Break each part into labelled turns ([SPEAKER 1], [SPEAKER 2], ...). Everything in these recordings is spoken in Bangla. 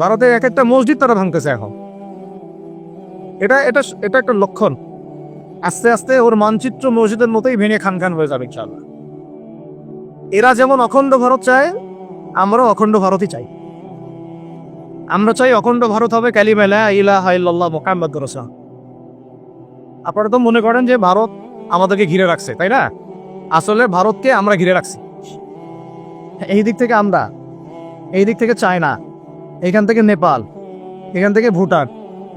[SPEAKER 1] ভারতের এক একটা মসজিদ তারা ভাঙতেছে এখন। এটা এটা এটা একটা লক্ষণ। আস্তে আস্তে ওর মানচিত্র মসজিদের মতোই ভেঙে খান খান হয়ে যাবে ইনশাআল্লাহ। এরা যেমন অখণ্ড ভারত চায়, আমরাও অখণ্ড ভারতই চাই। আমরা চাই অখণ্ড ভারত হবে কালিমা লা ইলাহা ইল্লাল্লাহ মুহাম্মাদুর রাসূলুল্লাহ। আপনারা তো মনে করেন যে ভারত আমাদেরকে ঘিরে রাখছে, তাই না? আসলে ভারতকে আমরা ঘিরে রাখছি। এই দিক থেকে আমরা, এই দিক থেকে চায়না, এখান থেকে নেপাল, এখান থেকে ভুটান,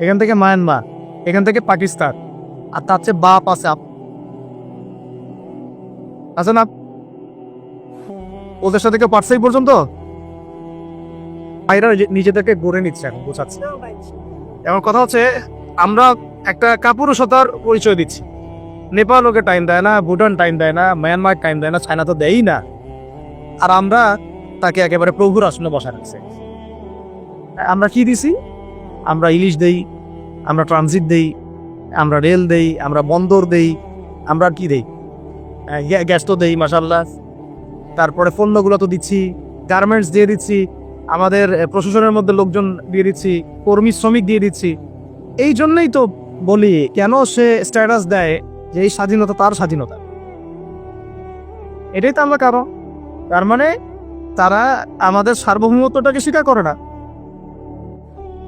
[SPEAKER 1] এখান থেকে মায়ানমার, এখান থেকে পাকিস্তান, আর তার চেয়ে বাপ আছে আছে না? ওদের সাথে কেউ পারছে এই পর্যন্ত? ভাইরা নিজেদেরকে গড়ে নিচ্ছে এখন, বোঝাচ্ছে। এমন কথা হচ্ছে, আমরা একটা কাপুরুষতার পরিচয় দিচ্ছি। নেপাল ওকে টাইম দেয় না, ভুটান টাইম দেয় না, মায়ানমার টাইম দেয় না, চায়না তো দেয়ই না। আর আমরা তাকে একেবারে প্রভুর আসনে বসা রাখছি। আমরা কি দিছি? আমরা ইলিশ দেই, আমরা ট্রানজিট দেই, আমরা রেল দেই, আমরা বন্দর দেই, আমরা কি দেই? গ্যাস তো দেই মাশাআল্লাহ। তারপরে পণ্যগুলো তো দিচ্ছি, গার্মেন্টস দিয়ে দিচ্ছি, আমাদের প্রশাসনের মধ্যে লোকজন দিয়ে দিচ্ছি, কর্মী শ্রমিক দিয়ে দিচ্ছি। এই জন্যই তো বলি, কেন সে স্ট্যাটাস দেয় যে এই স্বাধীনতা তার স্বাধীনতা। এটাই তো আমরা কারণ। তার মানে তারা আমাদের সার্বভৌমত্বটাকে স্বীকার করে না,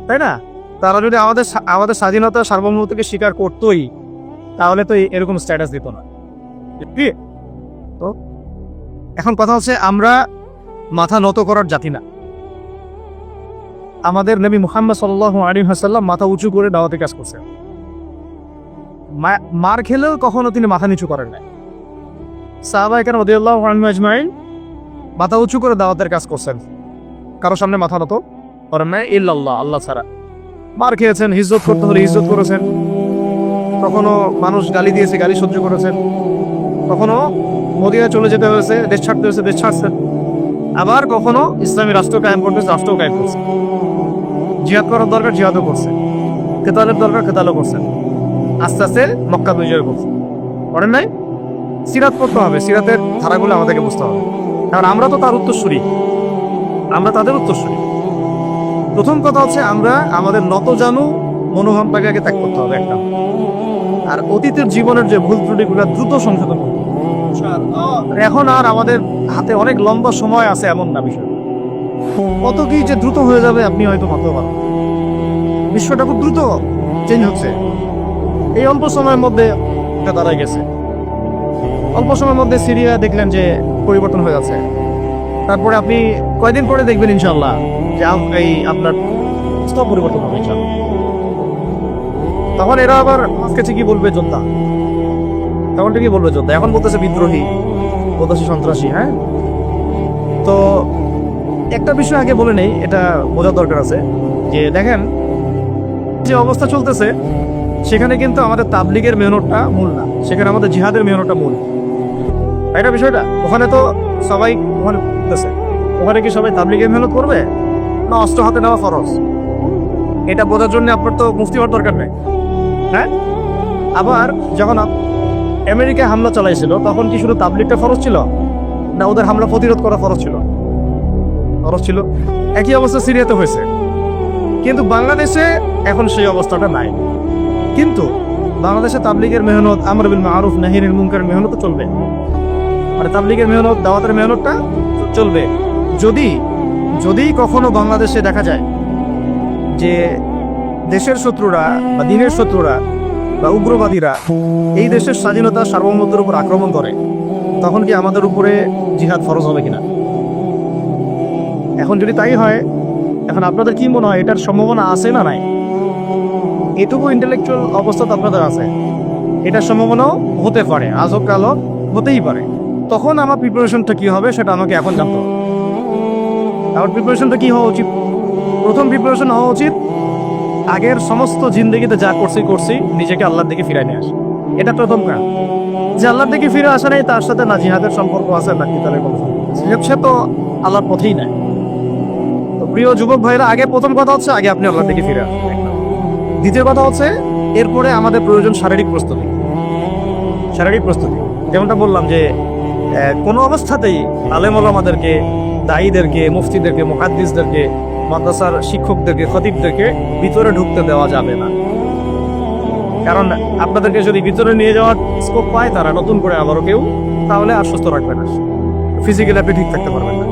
[SPEAKER 1] তাই না? তারা যদি আমাদের স্বাধীনতা সার্বভৌমত্বকে স্বীকার করতোই, তাহলে তো এরকম স্ট্যাটাস দিত না। তো এখন কথা হচ্ছে, আমরা মাথা নত করার জাতি না। আমাদের নবী মুহাম্মদ সাল্লাল্লাহু আলাইহি ওয়াসাল্লাম মাথা উঁচু করে দাওয়াতের কাজ করছেন। মার খেলেও কখনো তিনি মাথা নিচু করেন নাই। সাহাবায়ে কেরাম রাদিয়াল্লাহু আনহুম আজমাইন মাথা উঁচু করে দাওয়াতের কাজ করছেন, কারো সামনে মাথা নত করেন নাই ইল্লাল্লাহ, আল্লাহ ছাড়া। মার খেয়েছেন, হিজ্জত করতে হলে হিজ্জত করেছেন, কখনো মানুষ গালি দিয়েছে, গালি সহ্য করেছেন, কখনো মদিনায় চলে যেতে হয়েছে, দেশ ছাড়তে হয়েছে, দেশ ছাড়ছেন। আবার কখনো ইসলামী রাষ্ট্র কায়েম করতে রাষ্ট্র কায়েম করছে। জিহাদ করার দরকার জিহাদও করছে, কেতালের দরকার কেতালও করছেন। আস্তে আস্তে মক্কা বিজয় করছে, করেন নাই? সিরাত পড়তে হবে, সিরাতের ধারাগুলো আমাদেরকে বুঝতে হবে। কারণ আমরা তো তার উত্তরসূরি, আমরা তাদের উত্তরসূরি। প্রথম কথা হচ্ছে, আমরা আমাদের নত জানু মনোভাবটাকে আগে ত্যাগ করতে হবে একটা। আর অতীতের জীবনের যে ভুল ত্রুটিগুলো দ্রুত সংশোধন করতে হবে। এখন আর আমাদের হাতে অনেক লম্বা সময় আছে এমন না বিষয়। কত কি যে দ্রুত হয়ে যাবে আপনি হয়তো ভাবতে পারেন। বিশ্বটা খুব দ্রুত চেঞ্জ হচ্ছে। এই অল্প সময়ের মধ্যে এটা দাঁড়ায় গেছে। অল্প সময়ের মধ্যে সিরিয়া দেখলেন যে পরিবর্তন হয়ে যাচ্ছে। তারপরে আপনি কয়দিন পরে দেখবেন ইনশাল্লাহ যে এই আপনার স্তর পরিবর্তন হবে ইনশাল্লাহ। তখন এরা আবার কাছে কি বলবে? যোদ্ধা। তখন কি বলবে? যোদ্ধা। এখন বলতেছে বিদ্রোহী, বলতেছে সন্ত্রাসী। হ্যাঁ, তো একটা বিষয় আগে বলে নেই, এটা বোঝার দরকার আছে যে দেখেন, যে অবস্থা চলতেছে সেখানে কিন্তু আমাদের তাবলিগের মেহনতটা মূল না, সেখানে আমাদের জিহাদের মেহনতটা মূল। এটা বিষয়টা ওখানে তো সবাই ওখানে করতেছে, ওখানে কি সবাই তাবলিগের মেহনত করবে না অস্ত্র হাতে নেওয়া ফরজ? এটা বোঝার জন্য আপনার তো মুফতি হওয়ার দরকার নেই। হ্যাঁ, আবার যখন আমেরিকায় হামলা চালাইছিল তখন কি শুধু তাবলিগটা ফরজ ছিল না ওদের হামলা প্রতিরোধ করা ফরজ ছিল? ফরজ ছিল। একই অবস্থা সিরিয়াতে হয়েছে, কিন্তু বাংলাদেশে এখন সেই অবস্থাটা নাই। কিন্তু বাংলাদেশে তাবলিগের মেহনত, আমর বিল মারুফ নাহির মুনকারের মেহনত চলবে, মানে তাবলিগের মেহনত, দাওয়াতের মেহনতটা চলবে। যদি কখনো বাংলাদেশে দেখা যায় যে দেশের শত্রুরা বা দিনের শত্রুরা বা উগ্রবাদীরা এই দেশের স্বাধীনতা সার্বভৌমত্বের উপর আক্রমণ করে, তখন কি আমাদের উপরে জিহাদ ফরজ হবে কিনা? এখন যদি তাই হয়, এখন আপনাদের কি মনে হয় এটার সম্ভাবনা আছে না নাই? এটুকু ইন্টেলেকচুয়াল অবস্থা তো আপনাদের আছে, এটার সম্ভাবনাও হতে পারে, আজ হোক কাল হোক, হতেই পারে। তখন আমার প্রিপারেশনটা কি হবে সেটা আমাকে এখন জানতে হবে। আমার প্রিপারেশনটা কি হওয়া উচিত? প্রথম প্রিপারেশন হওয়া উচিত আগের সমস্ত জিন্দগিতে যা করছি নিজেকে আল্লাহর দিকে ফিরাই নিয়ে আসে। এটা প্রথম কাজ। যে আল্লাহর দিকে ফিরে আসা নেই, তার সাথে না জিহাদের সম্পর্ক আছে না কিতাবের কোনো সম্পর্ক, সে তো আল্লাহর পথেই নাই। তো প্রিয় যুবক ভাইরা, আগে প্রথম কথা হচ্ছে আগে আপনি আল্লাহর দিকে ফিরে আসেন। দ্বিতীয় কথা হচ্ছে এরপরে আমাদের প্রয়োজন শারীরিক প্রস্তুতি। শারীরিক প্রস্তুতি যেমনটা বললাম যে কোনো অবস্থাতেই আলেম ওলামাদেরকে, দায়ীদেরকে, মুফতিদেরকে, মুহাদ্দিসদেরকে মাদ্রাসার শিক্ষকদেরকে, খতিবদেরকে ভিতরে ঢুকতে দেওয়া যাবে না। কারণ আপনাদেরকে যদি ভিতরে নিয়ে যাওয়ার স্কোপ পায় তারা নতুন করে আবারও কেউ, তাহলে আর সুস্থ রাখবে না, ফিজিক্যালি আপনি ঠিক থাকতে পারবেন না।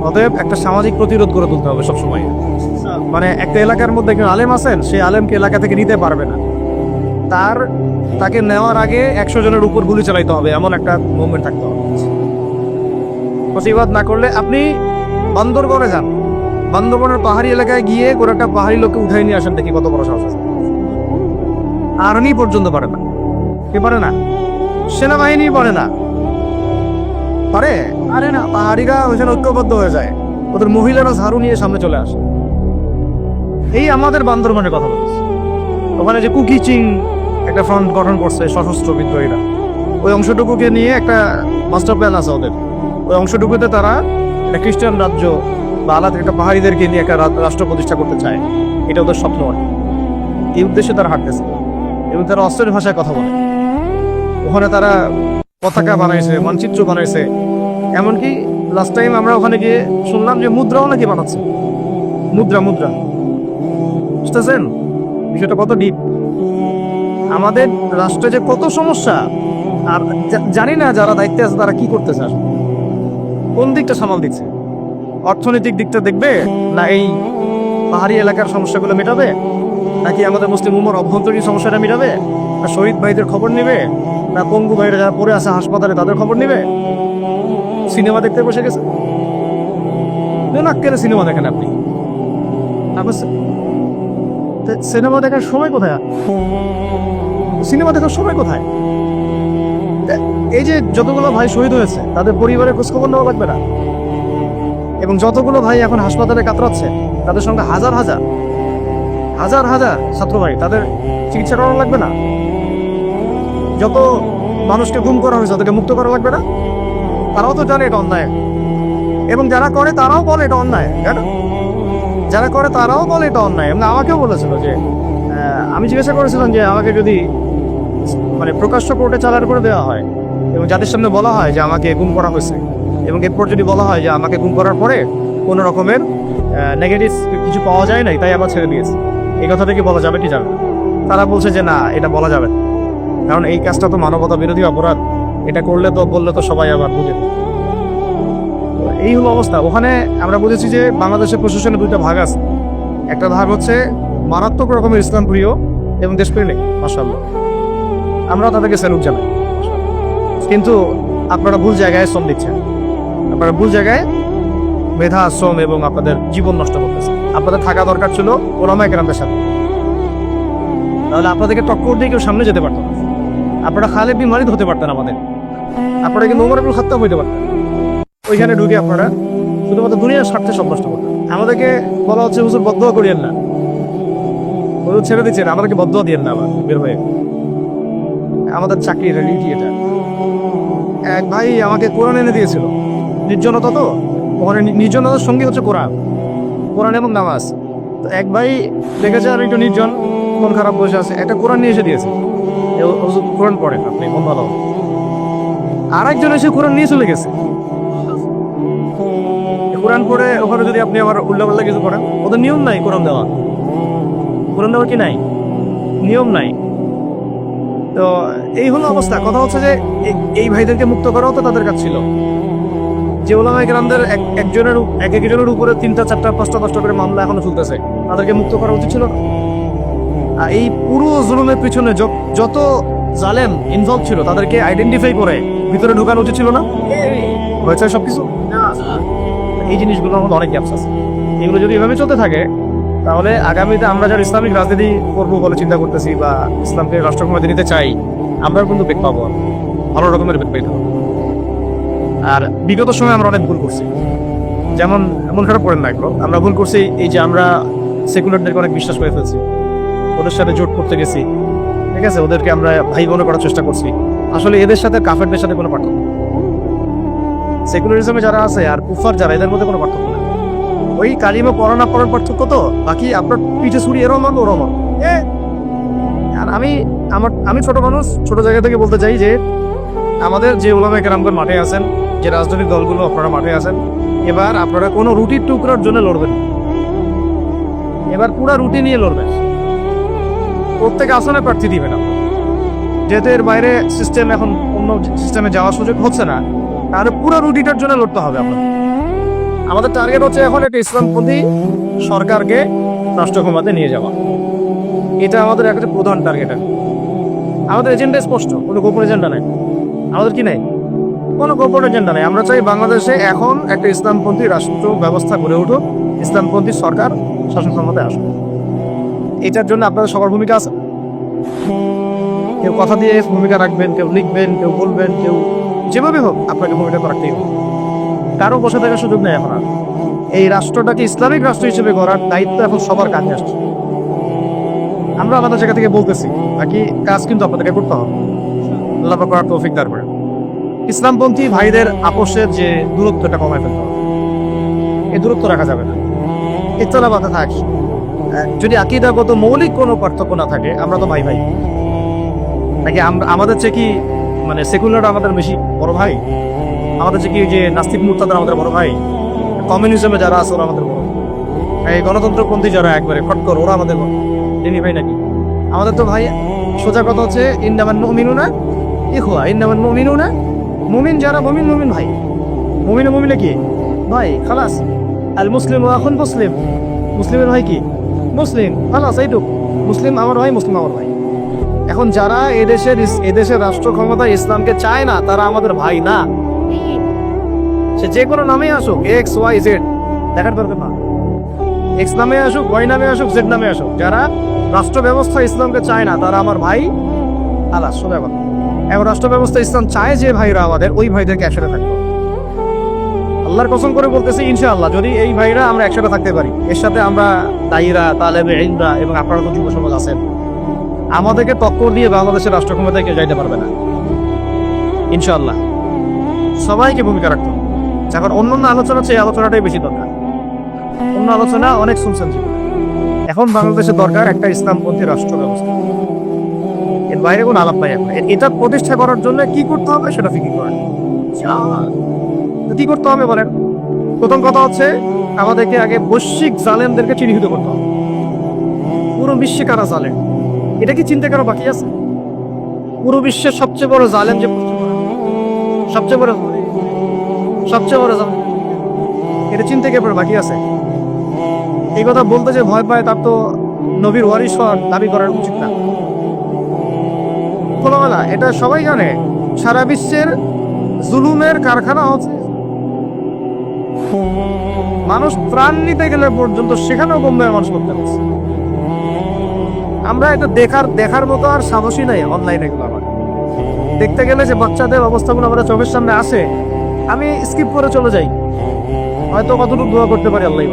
[SPEAKER 1] অতএব একটা সামাজিক প্রতিরোধ করে তুলতে হবে সবসময়। মানে একটা এলাকার মধ্যে একজন আলেম আছেন, সেই আলেমকে এলাকা থেকে নিতে পারবে না, তাকে নেওয়ার আগে 100 জনের উপর গুলি চালাইতে হবে, এমন একটা মুভমেন্ট থাকতে হবে। প্রতিবাদ না করলে আপনি বান্দরবনে যান, বান্দরবনের পাহাড়ি এলাকায় গিয়ে কোনো একটা পাহাড়ি লোককে উঠাই নিয়ে আসেন, দেখি কত বড় সাহস আছে। আর্মি পর্যন্ত পারে না, কে পারে না? সেনাবাহিনী পারে না, পারে? আরে না, পাহাড়িরা ওইখানে ঐক্যবদ্ধ হয়ে যায়, ওদের মহিলারা ঝাড়ু নিয়ে সামনে চলে আসে। এই আমাদের বান্দরবনের কথা বলছি, ওখানে যে কুকিচিং একটা ফ্রন্ট গঠন করছে সশস্ত্র বিদ্রোহীরা, ওই অংশটুকুকে নিয়ে একটা মাস্টার প্ল্যান আছে ওদের। ওই অংশটুকুতে তারা একটা খ্রিস্টান রাজ্য বা আলাদা একটা পাহাড়িদেরকে নিয়ে একটা রাষ্ট্র প্রতিষ্ঠা করতে চায়, এটা ওদের স্বপ্ন। এই উদ্দেশ্যে তারা হাঁটতেছে এবং তারা অস্ত্রের ভাষায় কথা বলে। ওখানে তারা পতাকা বানাইছে, মানচিত্র বানাইছে, এমনকি লাস্ট টাইম আমরা ওখানে গিয়ে শুনলাম যে মুদ্রাও নাকি বানাচ্ছে। মুদ্রা বুঝতেছেন বিষয়টা কত ডিপ? আমাদের রাষ্ট্রে যে কত সমস্যা, আর জানি না যারা দায়িত্বে আছে তারা কি করতেছে, আসলে কোন দিকটা সামাল দিচ্ছে। অর্থনৈতিক দিকটা দেখবে না এই পাহাড়ি এলাকার সমস্যাগুলো মেটাবে, নাকি আমাদের মুসলিম উম্মার অভ্যন্তরীণ সমস্যাটা মেটাবে, না শহীদ ভাইদের খবর নেবে, না পঙ্গু ভাইরা যারা পড়ে আছে হাসপাতালে তাদের খবর নেবে? সিনেমা দেখতে বসে গেছে না, কেন সিনেমা দেখেন আপনি? সিনেমা দেখার সময় কোথায়? সিনেমা দেখার সময় কোথায়? এই যে যতগুলো ভাই শহীদ হয়েছে তাদের পরিবারের খোঁজখবর নেওয়া লাগবে না? এবং যতগুলো ভাই এখন হাসপাতালে কাতরাচ্ছে তাদের সঙ্গে হাজার হাজার ছাত্র ভাই, তাদের চিকিৎসা করানো লাগবে না? যত মানুষকে গুম করা হয়েছে তাদেরকে মুক্ত করা লাগবে না? তারাও তো জানে এটা অন্যায়, এবং যারা করে তারাও বলে এটা অন্যায়। যারা করে তারাও বলে এটা অন্যায়। এবং আমাকেও বলেছিল যে, আমি জিজ্ঞাসা করেছিলাম যে আমাকে যদি মানে প্রকাশ্য কোর্টে চালান করে দেওয়া হয় এবং যাদের সামনে বলা হয় যে আমাকে গুম করা হয়েছে, এবং এরপর যদি বলা হয় যে আমাকে গুম করার পরে কোনো রকমের নেগেটিভ কিছু পাওয়া যায় নাই তাই আবার ছেড়ে দিয়েছে, এই কথাটা কি বলা যাবে কি যাবে? তারা বলছে যে না, এটা বলা যাবে, কারণ এই কাজটা তো মানবতা বিরোধী অপরাধ, এটা করলে তো বললে তো সবাই আবার বুঝে। এই হলো অবস্থা। ওখানে আমরা বুঝেছি যে বাংলাদেশের প্রশাসনের দুইটা ভাগ আছে। একটা ভাগ হচ্ছে মারাত্মক রকমের ইসলাম প্রিয় এবং দেশপ্রেমিক, মাশাআল্লাহ, আমরা তাদেরকে স্যালুট জানাই। কিন্তু আপনারা ভুল জায়গায় শ্রম দিচ্ছেন, আপনারা ভুল জায়গায় মেধা, শ্রম এবং আপনাদের জীবন নষ্ট করতেছেন। আপনাদের থাকা দরকার ছিল ওলামায়ে কেরামদের সাথে, তাহলে আপনাদেরকে টক্কর দিয়ে কেউ সামনে যেতে পারতো না। আপনারা খালিদ বিন ওয়ালিদ হতে পারতেন আমাদের, আপনারা কিন্তু ওমর ইবনে খাত্তাব হইতে পারতেন। ওইখানে ঢুকে আপনারা শুধুমাত্র দুনিয়ার স্বার্থে সব নষ্ট করতেন। আমাদেরকে বলা হচ্ছে হুজুর বদদোয়া করিয়েন না, হুজুর ছেড়ে দিচ্ছেন, আমাদেরকে বদদোয়া দিয়েন না আবার বের হয়ে। আমাদের চাকরির রিটি এটা। এক ভাই আমাকে কোরআন এনে দিয়েছিল, নির্জনতা তো ওখানে, নির্জনতার সঙ্গে হচ্ছে কোরআন এবং নামাজ। তো এক ভাই দেখেছে আর একটু নির্জন, মন খারাপ বসে আছে, একটা কোরআন নিয়ে এসে দিয়েছে, কোরআন পড়েন আপনি, মন ভালো। আর একজন এসে কোরআন নিয়ে চলে গেছে। কোরআন পড়ে ওখানে যদি আপনি আবার উল্লাপাল্লা কিছু করেন, ওদের নিয়ম নাই কোরআন দেওয়ার কি নাই, নিয়ম নাই। তো এই হলো অবস্থা। কথা হচ্ছে যে এই ভাইদেরকে মুক্ত করাও তো তাদের কাজ ছিল। যে ওলামায়ে কেরামদের একজনের উপরে 3টা 4টা 5টা 10টা করে মামলা এখনো চলতেছে, তাদেরকে মুক্ত করা উচিত ছিল না? আর এই পুরো জুলুমের পিছনে যত জালেম ইনভলভ ছিল তাদেরকে আইডেন্টিফাই করে ভিতরে ঢোকানো উচিত ছিল না? হয়েছে সবকিছু। এই জিনিসগুলো আমাদের অনেক গ্যাপস আছে। এগুলো যদি এভাবে চলতে থাকে তাহলে আগামীতে আমরা যারা ইসলামিক রাজনীতি করবো বলে চিন্তা করতেছি বা ইসলামকে রাষ্ট্রক্ষমতায় নিতে চাই, আমরা কিন্তু বেগ পাবো, ভালো রকমের বেগ পেতে হবে। আর বিগত সময় আমরা অনেক ভুল করছি, যেমন এমন খারাপ করেন না এগুলো, আমরা ভুল করছি এই যে আমরা সেকুলারদেরকে অনেক বিশ্বাস করে ফেলছি, ওদের সাথে জোট করতে গেছি, ঠিক আছে, ওদেরকে আমরা ভাই বোনে করার চেষ্টা করছি। আসলে এদের সাথে কাফেরদের সাথে কোনো পার্থক্য, সেকুলারিজমে যারা আছে আর কুফার যারা, এদের মধ্যে কোনো পার্থক্য না। ওই কালিমা পড়া না পড়ার পার্থক্য তো, বাকি আপনার পিঠে ছুরি এরও মান ওরও মান। আর আমি ছোট মানুষ, ছোট জায়গা থেকে বলতে চাই যে আমাদের যে ওলামায়ে কেরামগণ মাঠে আছেন, যে রাজনৈতিক দলগুলো আপনারা মাঠে আছেন, এবার আপনারা কোনো রুটির টুকরার জন্য লড়বেন। এবার পুরো রুটি নিয়ে লড়বেন, প্রত্যেক আসনে প্রার্থী দিবেন না। যেহেতু এর বাইরে সিস্টেম এখন অন্য সিস্টেমে যাওয়ার সুযোগ হচ্ছে না, তাহলে পুরো রুটিটার জন্য লড়তে হবে আপনার। আমাদের টার্গেট হচ্ছে এখন একটা ইসলামপন্থী সরকারকে রাষ্ট্র ক্ষমতায় নিয়ে যাওয়া, এটা আমাদের একটা প্রধান টার্গেট। আমাদের এজেন্ডা স্পষ্ট, কোনো গোপন এজেন্ডা নাই আমাদের। কি নাই? কোনো গোপন এজেন্ডা নাই। আমরা চাই বাংলাদেশে এখন একটা ইসলামপন্থী রাষ্ট্র ব্যবস্থা গড়ে উঠুক, ইসলামপন্থী সরকার শাসন ক্ষমতায় আসুক। এটার জন্য আপনাদের সবার ভূমিকা আছে। কেউ কথা দিয়ে ভূমিকা রাখবেন, কেউ লিখবেন, কেউ বলবেন, কেউ যেভাবে হোক আপনাকে ভূমিকা রাখতেই হবে। কারো বসে থাকার সুযোগ নেই এখন আর। এই রাষ্ট্রটাকে ইসলামিক রাষ্ট্র হিসেবে গড়ার দায়িত্ব এখন সবার কাজে আসছে। আমরা আমাদের জায়গা থেকে বলতেছি, বাকি কাজ কিন্তু আপনাদেরকে করতে হবে। আল্লাহ পাক করার তৌফিক দান করেন। ইসলামপন্থী ভাইদের আপোষের যে দূরত্বটা কমায় ফেলতে হবে, এই দূরত্ব রাখা যাবে না। ইতলা বাধা থাক, যদি আকীদাগত মৌলিক কোনো পার্থক্য না থাকে, আমরা তো ভাই ভাই নাকি? আমাদের চেয়ে কি মানে সেকুলার আমাদের বেশি বড় ভাই? আমাদের চেয়ে কি যে নাস্তিক মুরতাদ আমাদের বড় ভাই? কমিউনিজমে যারা আছে ওরা আমাদের বড়? এই গণতন্ত্রপন্থী যারা একবারে কট্টর, ওরা আমাদের যিনি ভাই নাকি? আমাদের তো ভাই সোজা কথা হচ্ছে ইন্নামান মুমিনুনা ইখওয়া, ইন্নামান মুমিনুনা, মুমিন যারা মুমিন মুমিন ভাই। মুমিনে মুমিনে কি ভাই? খালাস। আল মুসলিম আখুন মুসলিম, মুসলিমের ভাই কি? মুসলিম, খালাস এইটুক। মুসলিম আমার ভাই, মুসলিম আমার ভাই। এখন যারা এদেশের রাষ্ট্র ক্ষমতায় ইসলামকে চায় না, তারা আমাদের ভাই না। সে যে কোনো নামে আসুক, এক্স ওয়াই জেড, দেখার দরকার না। এক্স নামে আসুক, ওয়াই নামে আসুক, জেড নামে আসুক, যারা রাষ্ট্র ব্যবস্থা ইসলামকে চায় না, তারা আমার ভাই। আলাস সোজা কথা। এখন রাষ্ট্র ব্যবস্থা ইসলাম চায় যে ভাইরা আমাদের, ওই ভাইদেরকে একসাথে থাকবে। আল্লাহর কসম করে বলতেছি, ইনশাআল্লাহ যদি এই ভাইরা আমরা একসাথে থাকতে পারি, এর সাথে আমরা দায়ীরা, তালেবে ইলমরা এবং আপনারা তো যুব সমাজ আছেন, আমাদেরকে টক্কর দিয়ে বাংলাদেশের রাষ্ট্র ক্ষমতায় কেউ যাইতে পারবে না ইনশাআল্লাহ। সবাইকে ভূমিকা রাখতে হবে। এখন অন্য আলোচনা চেয়ে আলোচনাটাই বেশি দরকার। অন্য আলোচনা অনেক শুনছেন, এখন বাংলাদেশের দরকার একটা ইসলামপন্থী রাষ্ট্র ব্যবস্থা। এর বাইরে কোনো আলাপ নাই। এখন এটা প্রতিষ্ঠা করার জন্য কি করতে হবে সেটা ফিকির করেন। কি করতে হবে বলেন? প্রথম কথা হচ্ছে আমাদেরকে আগে বৈশ্বিক জালেমদেরকে চিহ্নিত করতে হবে। পুরো বিশ্বে কারা জালেম, এটা কি চিন্তা করা বাকি আছে? পুরো বিশ্বের সবচেয়ে বড় জালেম যে সবচেয়ে বড় জালেম, এটা চিন্তা কেবল বাকি আছে? এই কথা বলতে যে ভয় পায়, তার তো নবীর ওয়ারিস হওয়ার দাবি করার উচিত না। খোলামেলা এটা সবাই জানে, সারা বিশ্বের জুলুমের কারখানা হচ্ছে। মানুষ প্রাণ নিতে গেলে পর্যন্ত সেখানেও বোম্বাই মানুষ করতে পারছে। আমরা এটা দেখার মতো আর সাহসী নাই। অনলাইনে এগুলো আমার দেখতে গেলে যে বাচ্চাদের অবস্থাগুলো আমাদের চোখের সামনে আসে, আমি স্কিপ করে চলে যাই। হয়তো কতটুকু দোয়া করতে পারি, আল্লাহ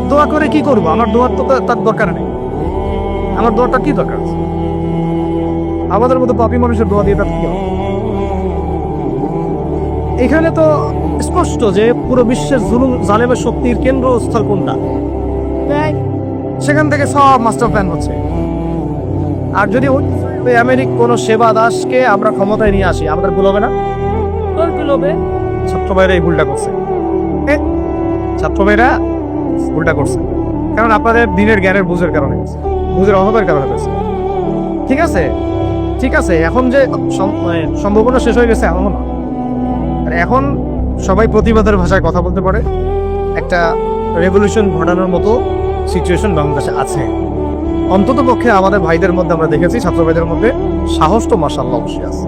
[SPEAKER 1] দোয়া করে কি করবো? আমার দোয়ার তো তার দরকার নেই। আমার দোয়াটা কি দরকার আছে? আমাদের মতো পাপী মানুষের দোয়া দিয়ে তার কি হবে? এখানে তো স্পষ্ট যে পুরো বিশ্বের জুলুম জালেমের শক্তির কেন্দ্রস্থল কোনটা, সেখান থেকে সব মাস্টার প্ল্যান হচ্ছে। আর যদি ওই আমেরিক কোনো সেবা দাসকে আমরা ক্ষমতায় নিয়ে আসি, আমাদের ভুল হবে না? ছাত্র ভাইরা এই ভুলটা করছে। ছাত্র ভাইরা ভুলটা করছে কারণ আপনাদের দিনের জ্ঞানের বুঝের কারণে, বুঝের অভাবের কারণে হয়েছে। ঠিক আছে, এখন যে সম্ভাবনা শেষ হয়ে গেছে এমন না। এখন সবাই প্রতিবাদের ভাষায় কথা বলতে পারে। একটা রেভলিউশন ঘটানোর মতো সিচুয়েশন বাংলাদেশে আছে। অন্তত পক্ষে আমাদের ভাইদের মধ্যে আমরা দেখেছি, ছাত্র ভাইদের মধ্যে সাহস তো মাশাআল্লাহ অবশ্যই আছে,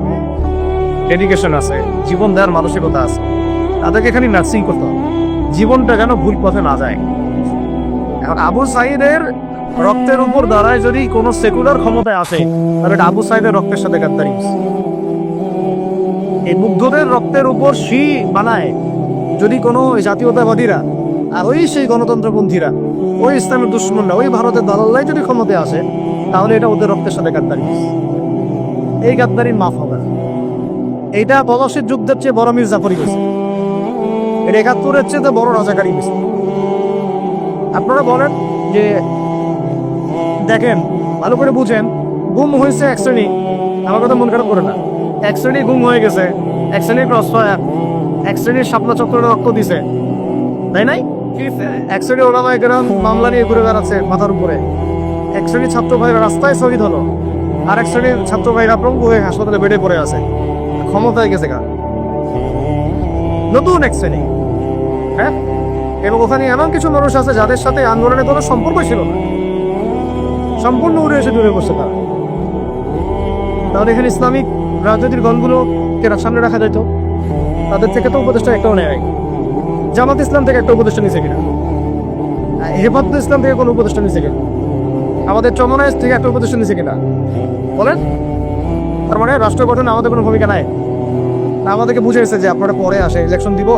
[SPEAKER 1] ডেডিকেশন আছে, জীবন দেওয়ার মানসিকতা আছে। তাদেরকে এখানে নার্সিং করতে হবে, জীবনটা যেন ভুল পথে না যায়। এখন আবু সাইদের রক্তের উপর দাঁড়ায় যদি কোনো সেকুলার ক্ষমতায় আসে, তাহলে এটা আবু সাইদের রক্তের সাথে গাদ্দারি। এই মুগ্ধদের রক্তের উপর শি বানায় যদি কোনো জাতীয়তাবাদীরা আর ওই সেই গণতন্ত্রপন্থীরা, ওই ইসলামের দুশ্মনরা, ওই ভারতের দালাল্লাই যদি ক্ষমতায় আসে, তাহলে এটা ওদের রক্তের সাথে গাদ্দারি। এই গাদ্দারির মাফ হবে না। এইটা পলাশির যুদ্ধের চেয়ে বড় মির জাফরি গেছে, এটা ৭১-এর চেয়ে বড় রাজাকারী গেছে। আপনারা বলেন যে দেখেন, ভালো করে বুঝেন, গুম হয়েছে এক শ্রেণী, আমার কথা মন খারাপ করে না, এক শ্রেণী গুম হয়ে গেছে, এক শ্রেণীর ক্রস ফায়ার, এক শ্রেণীর শাপলা চক্রের রক্ত দিছে, তাই নাই? এক শ্রেণী ওলামায়ে কেরাম মামলা নিয়ে ঘুরে বেড়াচ্ছে মাথার উপরে, এক শ্রেণীর ছাত্র ভাইরা রাস্তায় শহীদ হলো, আর এক শ্রেণীর ছাত্র ভাইরা পঙ্গু হয়ে হাসপাতালে বেডে পড়ে আছে, ক্ষমতায় গেছে গা নতুন এক শ্রেণী। হ্যাঁ, এবং ওখানে এমন কিছু মানুষ আছে যাদের সাথে আন্দোলনের কোনো সম্পর্ক ছিল না, সম্পূর্ণ উড়ে এসে দূরে বসে তারা। তাহলে এখানে ইসলামিক রাজনৈতিক দলগুলোকে সামনে রাখা যেত, তাদের থেকে তো উপদেষ্টা একটাও নেয়। জামাত ইসলাম থেকে একটা উপদেষ্টা নিছে কিনা, হেফাজত ইসলাম থেকে কোনো উপদেষ্টা নিছে কিনা, আমাদের চমনাইজ থেকে একটা উপদেষ্টা নিছে কিনা বলেন? তার মানে রাষ্ট্র গঠনে আমাদের কোনো ভূমিকা নাই। আমাদেরকে বুঝেছে যে আপনারা পরে আসে ইলেকশন দিব,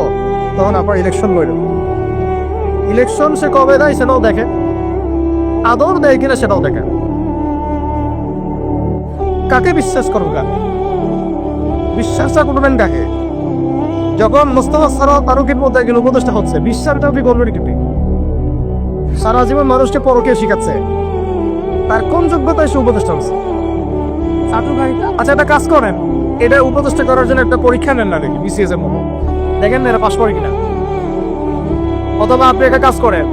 [SPEAKER 1] তখন আপনার ইলেকশন লইল। ইলেকশন সে কবে দেয় সেটাও দেখে, আদর দেয় কিনা সেটাও দেখে। কাকে বিশ্বাস করবেন? বিশ্বাসটা করবেন কাকে? যখন মোস্তফা সরোয়ার ফারুকের মধ্যে একজন উপদেষ্টা হচ্ছে, বিশ্বাসটা আপনি করবেন কি? সারা জীবন মানুষকে পরকীয়া শিখাচ্ছে, তার কোন যোগ্যতায় সে উপদেষ্টা হচ্ছে? আচ্ছা, একটা কাজ করেন, এটা উপদেষ্টা করার জন্য একটা পরীক্ষা নেন না দেখি, বিসিএস এর মতো, দেখেন না এরা পাশ করে কিনা। অথবা আপনি একটা কাজ করেন,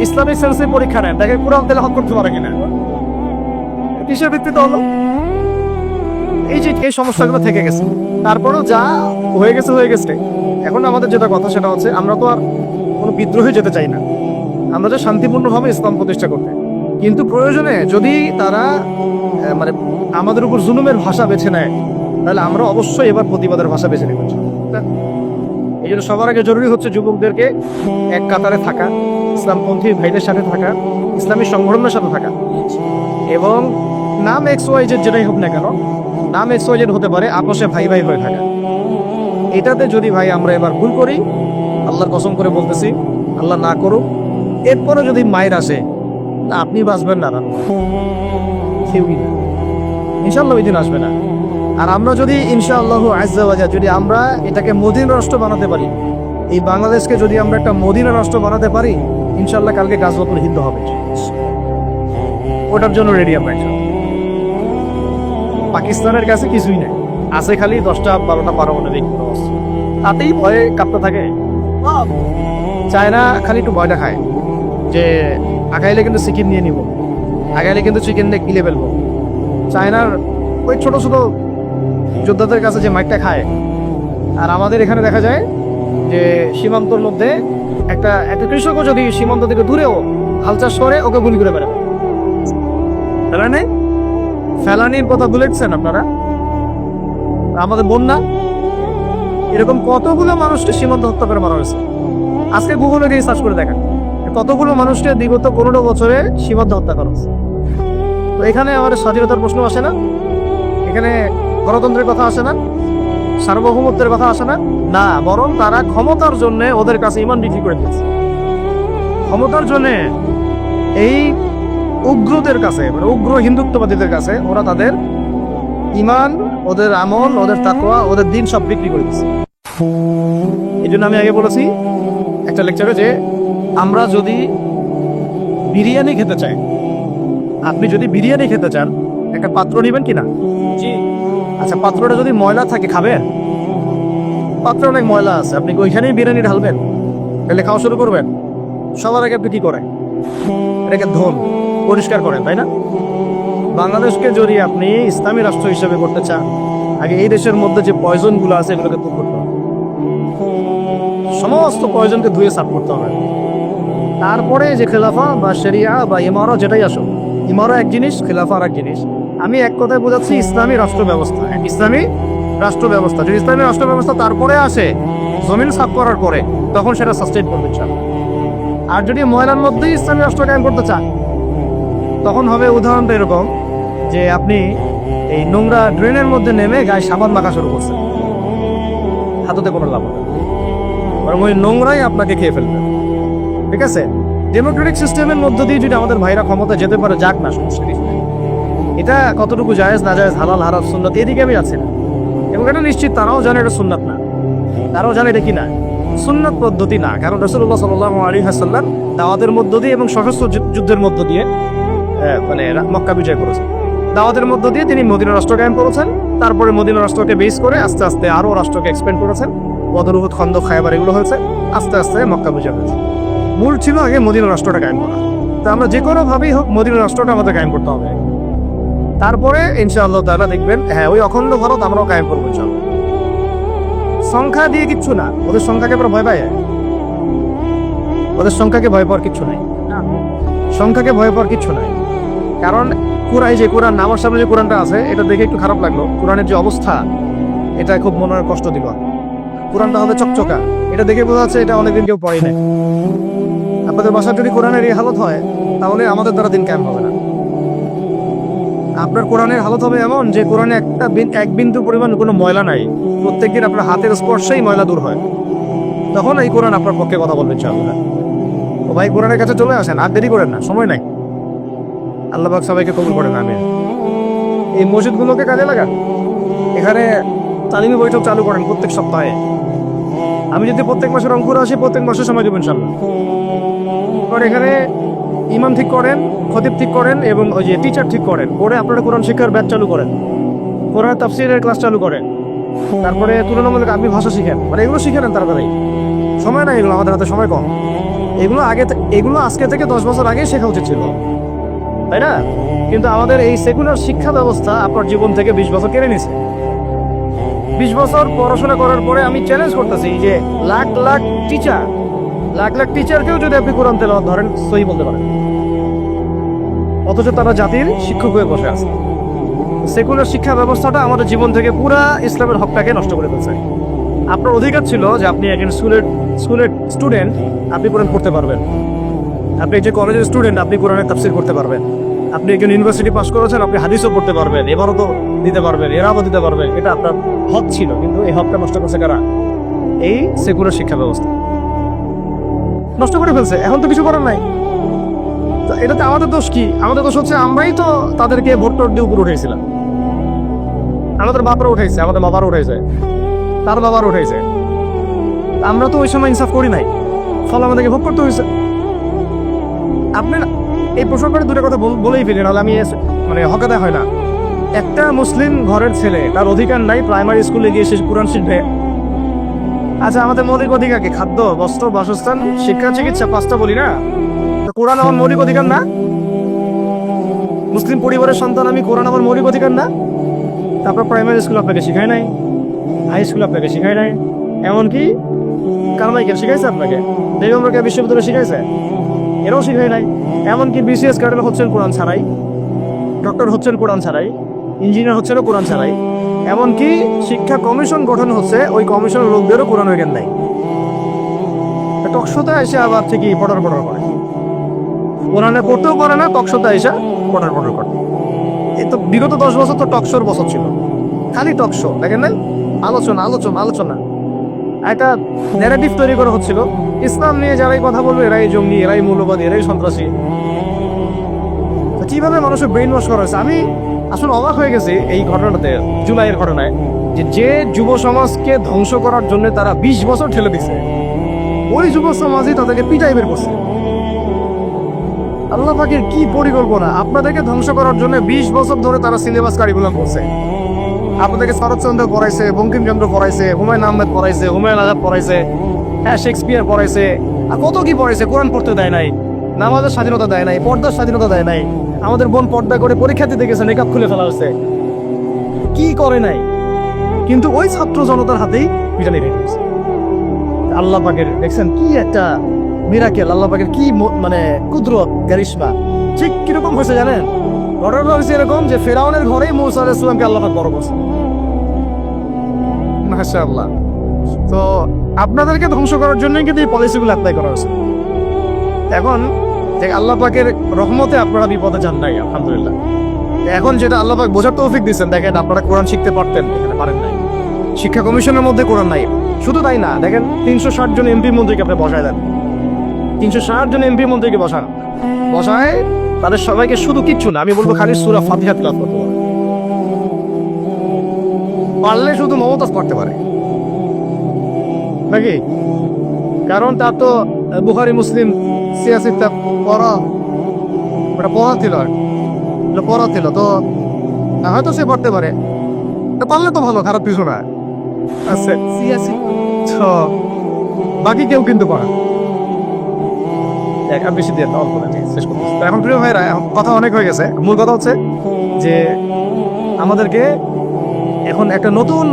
[SPEAKER 1] ইসলামিক সায়েন্সের পরীক্ষা নেন, দেখেন কোরআন তেলাওয়াত করতে পারে কিনা। কিসের ভিত্তিতে হলো? এই সমস্যাগুলো থেকে গেছে। তারপরেও যা হয়ে গেছে হয়ে গেছে। এখন আমাদের যেটা কথা সেটা হচ্ছে, আমরা তো আর কোনো বিদ্রোহে যেতে চাই না, আমরা যে শান্তিপূর্ণভাবে ইসলাম প্রতিষ্ঠা করতে। কিন্তু প্রয়োজনে যদি তারা মানে আমাদের উপর জুলুমের ভাষা বেছে নেয়, তাহলে আমরা অবশ্যই এবার প্রতিবাদের ভাষা বেছে নেব। এই জন্য সবার আগে জরুরি হচ্ছে যুবকদেরকে এক কাতারে থাকা, ইসলামপন্থী ভাইদের সাথে থাকা, ইসলামী সংগঠনের সাথে থাকা, এবং নাম XYZ যেটাই হোক না কেন, নাম XYZ হতে পারে, আপোষে ভাই ভাই হয়ে থাকা। এটাতে যদি ভাই আমরা এবার ভুল করি, আল্লাহর কসম করে বলতেছি, আল্লাহ না করুক, এরপরে যদি মায়ের আসে, আপনি বাঁচবেন না, কেউই না, ইনশাআল্লাহ ওই দিন আসবে না। আর আমরা যদি ইনশাআল্লাহু আজ্জা ওয়া জাল্লা যদি আমরা এটাকে মদিনা রাষ্ট্র বানাতে পারি, এই বাংলাদেশকে যদি আমরা একটা মদিনা রাষ্ট্র বানাতে পারি, ইনশাআল্লাহ কালকে গাজওয়াতুল হিন্দ হবে, ওটার জন্য রেডি আমরা। পাকিস্তানের কাছে কিছুই নেই, আছে খালি 10টা 12টা পারমাণবিক অস্ত্র, তাতেই ভয়ে কাঁপতে থাকে। চায়না খালি একটু ভয়টা খায় যে আগাইলে কিন্তু চিকেন নিয়ে নিব, আগাইলে কিন্তু চিকেন দিয়ে গিলে ফেলবো। চায়নার ওই ছোট ছোট যোদ্ধাদের কাছে যে মাইকটা খায়, আর আমাদের এখানে দেখা যায় যে সীমান্তর মধ্যে একটা কৃষকও যদি সীমান্ত থেকে দূরেও হাল চাষ করে, ওকে গুলি করে বেড়াবে। ফেলানি ফেলানির কথা বলেছেন আপনারা, আমাদের বন্যা, এরকম কতগুলো মানুষকে সীমান্ত হত্যা করে মারা হয়েছে। আজকে গুগলে গিয়ে সার্চ করে দেখেন কতগুলো মানুষকে বিগত 15 বছরে সীমান্ত হত্যা করা হয়েছে। তো এখানে আমাদের স্বাধীনতার প্রশ্ন আসে না, এখানে গণতন্ত্রের কথা আসে না, সার্বভৌমত্বের কথা আসে না, না, বরং তারা ক্ষমতার জন্য ওদের কাছে ইমান বিক্রি করে দিয়েছে। ক্ষমতার জন্য এই উগ্রদের কাছে, মানে উগ্র হিন্দুত্ববাদীদের কাছে ওরা তাদের ইমান, ওদের আমল, ওদের তাকওয়া, ওদের দিন সব বিক্রি করে দিচ্ছে। এই জন্য আমি আগে বলেছি একটা লেকচারে যে আমরা যদি বিরিয়ানি খেতে চাই, আপনি যদি বিরিয়ানি খেতে চান, একটা পাত্র নেবেন কিনা? জি। আচ্ছা, পাত্রটা যদি ময়লা থাকে খাবেন? পাত্র অনেক ময়লা আছে, আপনি ওইখানেই বিরিয়ানি ঢালবেন, তাহলে খাওয়া শুরু করবেন? সবার আগে আপনি কি করেন? এটাকে ধোন, পরিষ্কার করেন, তাই না? বাংলাদেশকে যদি আপনি ইসলামী রাষ্ট্র হিসেবে করতে চান, আগে এই দেশের মধ্যে যে পয়জনগুলো আছে এগুলোকে দূর করতে হবে, সমস্ত পয়জনকে ধুয়ে সাফ করতে হবে। তারপরে যে খেলাফা বা শরিয়া বা ইমারা যেটাই আসো, ইমারা এক জিনিস, খেলাফা আর এক জিনিস। আমি এক কথায় বোঝাচ্ছি ইসলামী রাষ্ট্র ব্যবস্থা, ইসলামী রাষ্ট্র ব্যবস্থা। যদি ইসলামী রাষ্ট্র ব্যবস্থা তারপরে আসে, জমিন সাফ করার পরে, তখন সেটা সাস্টেইন করতে চান। আর যদি ময়লার মধ্যেই ইসলামী রাষ্ট্র কায়েম করতে চান, তখন হবে উদাহরণটা এরকম যে আপনি এই নোংরা ড্রেনের মধ্যে নেমে গায়ে সাবান মাখা শুরু করছেন, হাততে কোনো লাভ হবে, বরং ওই নোংরাই আপনাকে খেয়ে ফেলবে। ঠিক আছে, ডেমোক্রেটিক সিস্টেমের মধ্য দিয়ে যদি আমাদের ভাইরা ক্ষমতা যেতে পারে, যাক না, সমস্যা নেই। এটা কতটুকু জায়েজ না জায়েজ, হালাল হারাম সুন্নাত, এদিকে আমি আছি না। এবং এটা নিশ্চিত তারাও জানে এটা সুন্নাত না, তারাও জানে এটা কি না, সুন্নাত পদ্ধতি না। কারণ রাসূলুল্লাহ সাল্লাল্লাহু আলাইহি ওয়াসাল্লাম দাওয়াতের মধ্য দিয়ে এবং সশস্ত্র যুদ্ধের মধ্য দিয়ে মানে মক্কা বিজয় করেছেন। দাওয়াতের মধ্য দিয়ে তিনি মদিনা রাষ্ট্র কায়েম করেছেন। তারপরে মদিনা রাষ্ট্রকে বেস করে আস্তে আস্তে আরো রাষ্ট্রকে এক্সপেন্ড করেছেন। বদর, উহুদ, খন্দক, খায়বার এগুলো হয়েছে, আস্তে আস্তে মক্কা বিজয় হয়েছে। মূল ছিল আগে মদিনা রাষ্ট্রটা কায়েম করা। তা আমরা যে কোনোভাবেই হোক মদিনা রাষ্ট্রটা আমাদের কায়েম করতে হবে। তারপরে ইনশাআল্লাহ তাআলা দেখবেন, হ্যাঁ, ওই অখণ্ড ভারত আমরাও কায়েম করবো ইনশাআল্লাহ। সংখ্যা দিয়ে কিচ্ছু না, ওদের সংখ্যাকে আমরা ভয় পাই? ওদের সংখ্যাকে ভয় পাওয়ার কিচ্ছু নাই, সংখ্যাকে ভয় পাওয়ার কিচ্ছু নাই। কারণ কোরআন আমার সামনে যে কোরআনটা আছে, এটা দেখে একটু খারাপ লাগলো। কোরআনের যে অবস্থা, এটা খুব মনের কষ্ট দিল। কোরআনটা হবে চকচকা, এটা দেখে বোঝা যাচ্ছে এটা অনেকদিন কেউ পড়ে নাই। আপনাদের বাসার যদি কোরআনের এই হালত হয়, তাহলে আমাদের দ্বারা দিন কায়েম হবে না। আপনার কোরআনের হালত হবে এমন যে কোরআনে এক বিন্দু পরিমাণ কোনো ময়লা নাই, প্রত্যেকদিন আপনার হাতের স্পর্শেই ময়লা দূর হয়, তখন এই কোরআন আপনার পক্ষে কথা বলবে ইনশাআল্লাহ। তো ভাই, কোরআনের কাছে চলে আসেন, আর দেরি করেন না, সময় নাই। আল্লাহ পাক সবাইকে কবুল করেন, আমিন। এই মসজিদগুলোকে কাজে লাগান, এখানে তালিমি বৈঠক চালু করেন প্রত্যেক সপ্তাহে। আমি যদি প্রত্যেক মাসে রংপুরে আসি, প্রত্যেক মাসে সময় দেবেন ইনশাআল্লাহ। এখানে ইমাম ঠিক করেন, খতিব ঠিক করেন, এবং ওই যে টিচার ঠিক করেন, করে আপনারা কোরআন শিক্ষার ব্যাচ চালু করেন, কোরআন তাফসীরের ক্লাস চালু করেন, তারপরে তুলনামূলক আরবি ভাষা শিখেন। মানে এগুলো শিখে নেন তাড়াতাড়ি, সময় নাই এগুলো, আমাদের হাতে সময় কম। এগুলো আজকে থেকে 10 বছর আগেই শেখা উচিত ছিল, তাই না? কিন্তু আমাদের এই সেকুলার শিক্ষা ব্যবস্থা আপনার জীবন থেকে 20 বছর কেড়ে নিছে। 20 বছর পড়াশোনা করার পরে আমি চ্যালেঞ্জ করতেছি যে লাখ লাখ টিচারকেও যদি আপনি কোরআন তেলাওয়াত ধরেন, সহি বলতে পারেন, অথচ তারা জাতির শিক্ষক হয়ে বসে আছে। সেকুলার শিক্ষা ব্যবস্থাটা আমাদের জীবন থেকে পুরা ইসলামের হকটাকে নষ্ট করে ফেলছে। আপনার অধিকার ছিল যে আপনি একজন স্কুলের স্টুডেন্ট, আপনি কোরআন পড়তে পারবেন। আপনি একজন কলেজের স্টুডেন্ট, আপনি কোরআনের তাফসীর করতে পারবেন। আপনি একজন ইউনিভার্সিটি পাস করেছেন, আপনি হাদিসও পড়তে পারবেন, ইবারতও দিতে পারবেন, এরাবও দিতে পারবেন। এটা আপনার হক ছিল, কিন্তু এই হকটা নষ্ট করছে কারা? এই সেকুলার শিক্ষা ব্যবস্থা নষ্ট করে ফেলছে। এখন তো কিছু করার নাই। তো এটাতে আমাদের দোষ কি? আমাদের দোষ হচ্ছে আমরাই তো তাদেরকে ভোট দিয়ে উপরে উঠেছিলাম। আমাদের বাপরা উঠেছে, আমাদের বাবারা উঠেছে, তার বাবার উঠেছে। আমরা তো ওই সময় ইনসাফ করি নাই, ফলে আমাদেরকে ভোগ করতে হয়েছে। আপনি এই প্রসঙ্গে দুটো কথা বলেই ফেলি, নাহলে আমি মানে হকাদা হয় না। একটা মুসলিম ঘরের ছেলে, তার অধিকার নাই প্রাইমারি স্কুলে গিয়ে সে কোরআন শিখবে। আচ্ছা, আমাদের মৌলিক অধিকার কি? খাদ্য, বস্ত্র, বাসস্থান, শিক্ষা, চিকিৎসা, 5টা বলি না? তো কোরআন আমার মৌলিক অধিকার না? মুসলিম পরিবারের সন্তান আমি, কোরআন আমার মৌলিক অধিকার না? তারপর প্রাইমারি স্কুল আপনাকে শিখায় নাই, হাই স্কুল আপনাকে শিখায় নাই, এমনকি কারমাইকেল শিখাইছে আপনাকে, বেগমকে বিশ্ববিদ্যালয়ে শিখাইছে, এরাও শিখায় নাই। এমনকি বিসিএস ক্যাডার হচ্ছেন কোরআন ছাড়াই, ডক্টর হচ্ছেন কোরআন ছাড়াই, ইঞ্জিনিয়ার হচ্ছেন কোরআন ছাড়াই। এমনকি শিক্ষা কমিশন গঠন হচ্ছে, ওই কমিশনের লোকদেরও কোরআনের জ্ঞান নাই। টকশোতে এসে আবার ঠিকই পড়ার করে, কোরআনে পড়তেও পারে না, টকশোতে এসে পড়ার করে। এই তো বিগত 10 বছর তো টকশোর বছর ছিল, খালি টকশো। দেখেন না, আলোচনা একটা ন্যারেটিভ তৈরি করা হচ্ছিল। ইসলাম নিয়ে যারাই কথা বলবে, এরাই জঙ্গি, এরাই মৌলবাদী, এরাই সন্ত্রাসী। কিভাবে মানুষের ব্রেইন ওয়াশ করা হয়েছে! আমি আসলে অবাক হয়ে গেছি এই ঘটনাতে, জুলাইয়ের ঘটনায়, যে যুব সমাজকে ধ্বংস করার জন্য তারা 20 বছর ঠেলে দিছে, ওই যুব সমাজই তাদেরকে পিটাই বের করছে। আল্লাহ পাকের কি পরিকল্পনা! আপনাদেরকে ধ্বংস করার জন্য 20 বছর ধরে তারা সিলেবাস কারিকুলাম করছে। আপনাদেরকে শরৎচন্দ্র পড়াইছে, বঙ্কিমচন্দ্র পড়াইছে, হুমায়ুন আহমেদ পড়াইছে, হুমায়ুন আজাদ পড়াইছে, হ্যাঁ, শেক্সপিয়ার পড়াইছে, আর কত কি পড়াইছে। কোরআন পড়তে দেয় নাই, নামাজের স্বাধীনতা দেয় নাই, পর্দার স্বাধীনতা দেয় নাই। আমাদের বোন পর্দা করে পরীক্ষা দিতে গেছে, মেকআপ খুলে ফেলা হয়েছে, কি করে নাই। কিন্তু ওই ছাত্র জনতার হাতেই পিটানি রেখে দিয়েছে। আল্লাহ পাকের দেখছেন কি একটা মিরাকেল, আল্লাহ পাকের কি মানে কুদরত, কারিশমা। ঠিক কিরকম হয়েছে জানেন? ঘটনাটা হয়েছে এরকম যে ফেরাউনের ঘরেই মূসা আলাইহিস সালামকে আল্লাহ পাক বড় করছে। মাশাআল্লাহ। তো আপনাদেরকে ধ্বংস করার জন্যই কিন্তু এই পলিসিগুলো অ্যাপ্লাই করা হয়েছে। এখন আল্লাহ পাকের রহমতে আপনারা বিপদে যান নাই, আলহামদুলিল্লাহ। এখন যেটা আল্লাহ পাক বোঝার তৌফিক দিচ্ছেন, দেখেন আপনারা কোরআন শিখতে পারতেন, এখানে পারেন নাই। শিক্ষা কমিশনের মধ্যে কোরআন নাই। শুধু তাই না, দেখেন 360 জন এমপি মন্ত্রীকে আপনি বসায় দেন, 360 জন এমপি মন্ত্রীকে বসায় তাদের সবাইকে শুধু কিচ্ছু না, আমি বলবো খালি সূরা ফাতিহা তিলাওয়াত করতে পারলে শুধু মমতাজ পড়তে পারে নাকি? কারণ তার তো বুখারী মুসলিম সিয়াসিটা পড়া ছিল, তো হয়তো সে পড়তে পারে, পারলে তো ভালো, খারাপ কিছু না। আচ্ছা, সিয়াসি তো বাকি কেউ কিন্তু পড়া। আর বেশি দিয়ে অল্প না, ঠিক আছে, শেষ করতেছি। তো এখন প্রিয় ভাইরা, এখন কথা অনেক হয়ে গেছে। মূল কথা হচ্ছে যে আমাদেরকে এখন একটা নতুন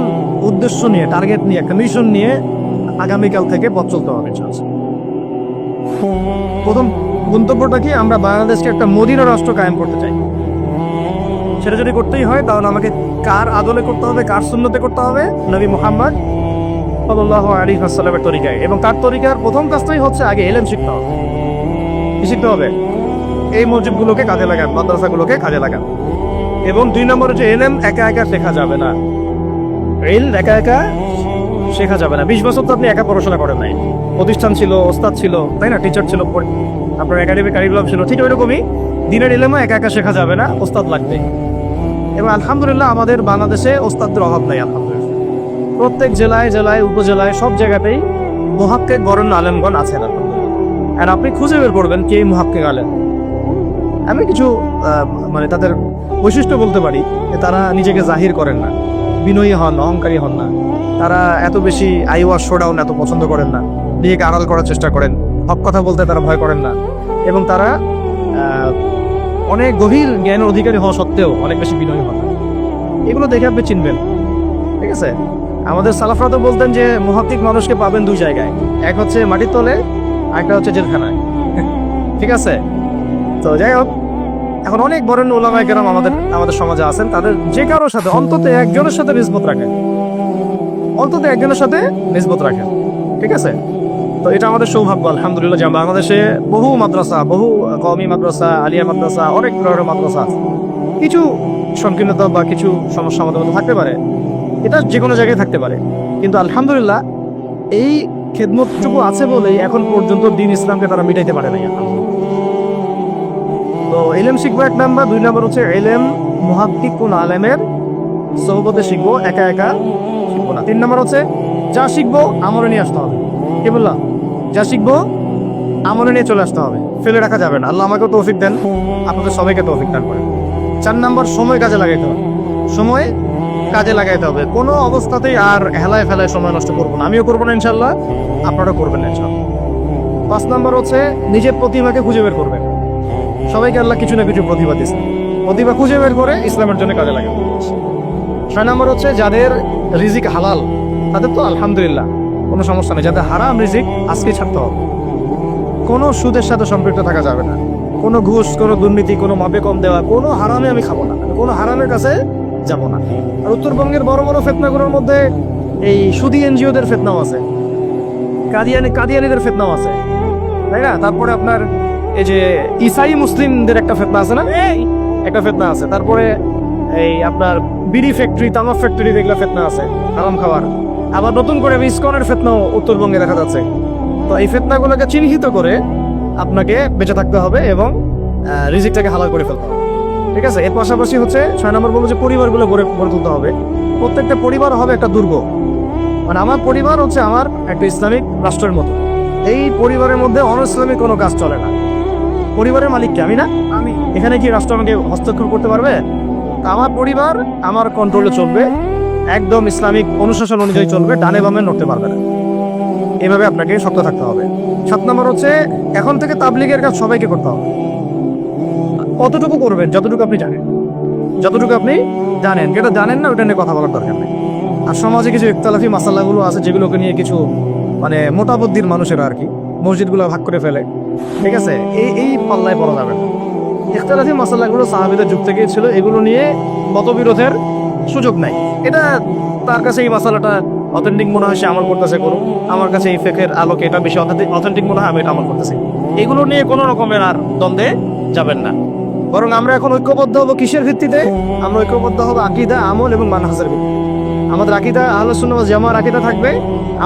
[SPEAKER 1] উদ্দেশ্য নিয়ে, টার্গেট নিয়ে, একটা মিশন নিয়ে আগামীকাল থেকে পথ চলতে হবে ইনশাআল্লাহ। প্রথম গন্তব্যটা কি? আমরা বাংলাদেশকে একটা মদিনা রাষ্ট্র কায়েম করতে চাই। সেটা যদি করতেই হয় তাহলে আমাকে কার আদলে করতে হবে, কার সুন্নতে করতে হবে? নবী মুহাম্মদ সাল্লাল্লাহু আলাইহি ওয়াসাল্লামের তরিকায়। এবং তার তরিকার প্রথম কাজটাই হচ্ছে আগে ইলম শিখতে হবে। কি শিখতে হবে? এই মসজিদগুলোকে কাজে লাগান, মাদ্রাসাগুলোকে কাজে লাগান। এবং 2 নম্বর হচ্ছে ইলম একা একা শেখা যাবে না। ইলম একা একা শেখা যাবে না। 20 বছর তো আপনি একা পড়াশোনা করেন নাই, প্রতিষ্ঠান ছিল, ওস্তাদ ছিল, তাই না? টিচার ছিল, আপনার একাডেমিক কারিকুলাম ছিল। ঠিক ওইরকমই দিনের ইলমও একা একা শেখা যাবে না, ওস্তাদ লাগবে। এবং আলহামদুলিল্লাহ আমাদের বাংলাদেশে ওস্তাদদের অভাব নাই, আলহামদুলিল্লাহ। প্রত্যেক জেলায় জেলায় উপজেলায় সব জায়গাতেই মুহাক্কিক বরেণ্য আলেমগণ আছেন, আলহামদুলিল্লাহ। আর আপনি খুঁজে বের করবেন কে মুহাক্কিক আলেম। আমি কিছু মানে তাদের বৈশিষ্ট্য বলতে পারি যে তারা নিজেকে জাহির করেন না, বিনয়ী হন, অহংকারী হন না। তারা এত বেশি আইওয়াজ শোডাউন এত পছন্দ করেন না, নিজেকে আড়াল করার চেষ্টা করেন, হক কথা বলতে তারা ভয় করেন না। এবং তারা অনেক গভীর জ্ঞানের অধিকারী হওয়া সত্ত্বেও অনেক বেশি বিনয়ী হন না। এগুলো দেখে আপনি চিনবেন, ঠিক আছে? আমাদের সালাফরা তো বলতেন যে মুহাক্কিক মানুষকে পাবেন 2 জায়গায়, এক হচ্ছে মাটির তলে, আরেকটা হচ্ছে জেলখানায়, ঠিক আছে? তো যাই হোক, এখন অনেক বরেণ্য উলামায়ে কেরাম আমাদের সমাজে আছেন। তাদের যে কারোর সাথে অন্তত একজনের সাথে নিসবত রাখেন, অন্তত একজনের সাথে নিসবত রাখেন, ঠিক আছে? তো এটা আমাদের সৌভাগ্য, আলহামদুলিল্লাহ, যে বাংলাদেশে বহু মাদ্রাসা, বহু কওমি মাদ্রাসা, আলিয়া মাদ্রাসা, অনেক ধরনের মাদ্রাসা আছে। কিছু সংকীর্ণতা বা কিছু সমস্যা আমাদের মধ্যে থাকতে পারে, এটা যে কোনো জায়গায় থাকতে পারে, কিন্তু আলহামদুলিল্লাহ এই খেদমতটুকু আছে বলেই এখন পর্যন্ত দ্বীন ইসলামকে তারা মিটাইতে পারে নাই। তো ইলম শিখবো 1 নাম্বার। 2 নাম্বার হচ্ছে ইলম মুহাক্কিক কোন আলেমের সোহবতে শিখবো, একা একা শিখবো না। 3 নাম্বার হচ্ছে যা শিখবো আমলে নিয়ে আসতে হবে। কি বললাম? যা শিখবো আমলে নিয়ে চলে আসতে হবে, ফেলে রাখা যাবে না। আল্লাহ আমাকেও তৌফিক দেন, আপনাদের সবাইকে তৌফিক দান করেন। 4 নাম্বার সময় কাজে লাগাইতে হবে, সময় কাজে লাগাইতে হবে। কোনো অবস্থাতেই আর হেলায় ফেলায় সময় নষ্ট করবো না। আমিও করবো না ইনশাল্লাহ, আপনারা করবেন না ইনশাল্লাহ। 5 নাম্বার হচ্ছে নিজের প্রতিভাকে খুঁজে বের করবেন। সবাইকে আল্লাহ কিছু না কিছু প্রতিভা দিচ্ছে, প্রতিভা খুঁজে বের করে ইসলামের জন্য কাজে লাগাবে। 6 নাম্বার হচ্ছে যাদের রিজিক হালাল তাদের তো আলহামদুলিল্লাহ কোনো সমস্যা নেই। যাদের হারাম রিজিক আজকে ছাড়তে হবে। কোনো সুদের সাথে সম্পৃক্ত থাকা যাবে না, কোনো ঘুষ, কোনো দুর্নীতি, কোনো মাপে কম দেওয়া, কোনো হারামে আমি খাবো না, কোনো হারামের কাছে যাব না। আর উত্তরবঙ্গের বড় বড় ফেতনাগুলোর মধ্যে এই সুদী এনজিওদের ফেতনাও আছে, কাদিয়ানিদের ফেতনাও আছে, তাই না? তারপরে আপনার এই যে ইসাই মুসলিমদের একটা ফেতনা আছে না, একটা ফেতনা আছে। তারপরে এই আপনার বিড়ি ফ্যাক্টরি, তামাক ফ্যাক্টরি, দেখলে ফেতনা আছে হারাম খাওয়ার। আবার নতুন করে ইসকনের ফেতনাও উত্তরবঙ্গে দেখা যাচ্ছে। তো এই ফেতনাগুলোকে চিহ্নিত করে আপনাকে বেঁচে থাকতে হবে এবং রিজিকটাকে হালাল করে ফেলতে হবে, ঠিক আছে? এর পাশাপাশি হচ্ছে 6 নম্বর বলবো যে পরিবারগুলো গড়ে তুলতে হবে। প্রত্যেকটা পরিবার হবে একটা দুর্গ। মানে আমার পরিবার হচ্ছে আমার একটা ইসলামিক রাষ্ট্রের মতো। এই পরিবারের মধ্যে অন-ইসলামিক কোনো কাজ চলে না। পরিবারের মালিককে আমি না, আমি। এখানে কি রাষ্ট্র আমাকে হস্তক্ষেপ করতে পারবে? আমার পরিবার আমার কন্ট্রোলে চলবে, একদম ইসলামিক অনুশাসন অনুযায়ী চলবে, ডানে বামে নড়তে পারবে না। এভাবে আপনাকে শক্ত থাকতে হবে। 7 নম্বর হচ্ছে এখন থেকে তাবলীগের কাজ সবাইকে করতে হবে। কতটুকু করবেন? যতটুকু আপনি জানেন, যতটুকু আপনি জানেন। যেটা জানেন না ওটা নিয়ে কথা বলার দরকার নেই। আর সমাজে কিছু ইখতিলাফি মাসালাগুলো আছে যেগুলোকে নিয়ে কিছু মানে মোটা বুদ্ধির মানুষেরা আর কি মসজিদগুলো ভাগ করে ফেলে, ঠিক আছে? এই পাল্লায় পড়া যাবে না। ইখতিলাফি মাসালাগুলো সাহাবীদের যুগ থেকেই ছিল, এগুলো নিয়ে মতবিরোধের সুযোগ নাই। এটা তার কাছে এই মাসালাটা অথেন্টিক মনে হয়, সে আমল করতেছে, করুন। আমার কাছে এই ফিকহের আলোকে এটা বেশি অথেন্টিক মনে হয়, আমি এটা আমল করতেছি। এগুলো নিয়ে কোনো রকমের আর দ্বন্দ্বে যাবেন না। বরং আমরা এখন ঐক্যবদ্ধ হবো কিসের ভিত্তিতে? আমরা ঐক্যবদ্ধ হবো আকীদা, আমল এবং মানহাজের ভিত্তিতে। আমাদের আকীদা আহলুস সুন্নাহ ওয়াল জামাআর আকীদা থাকবে,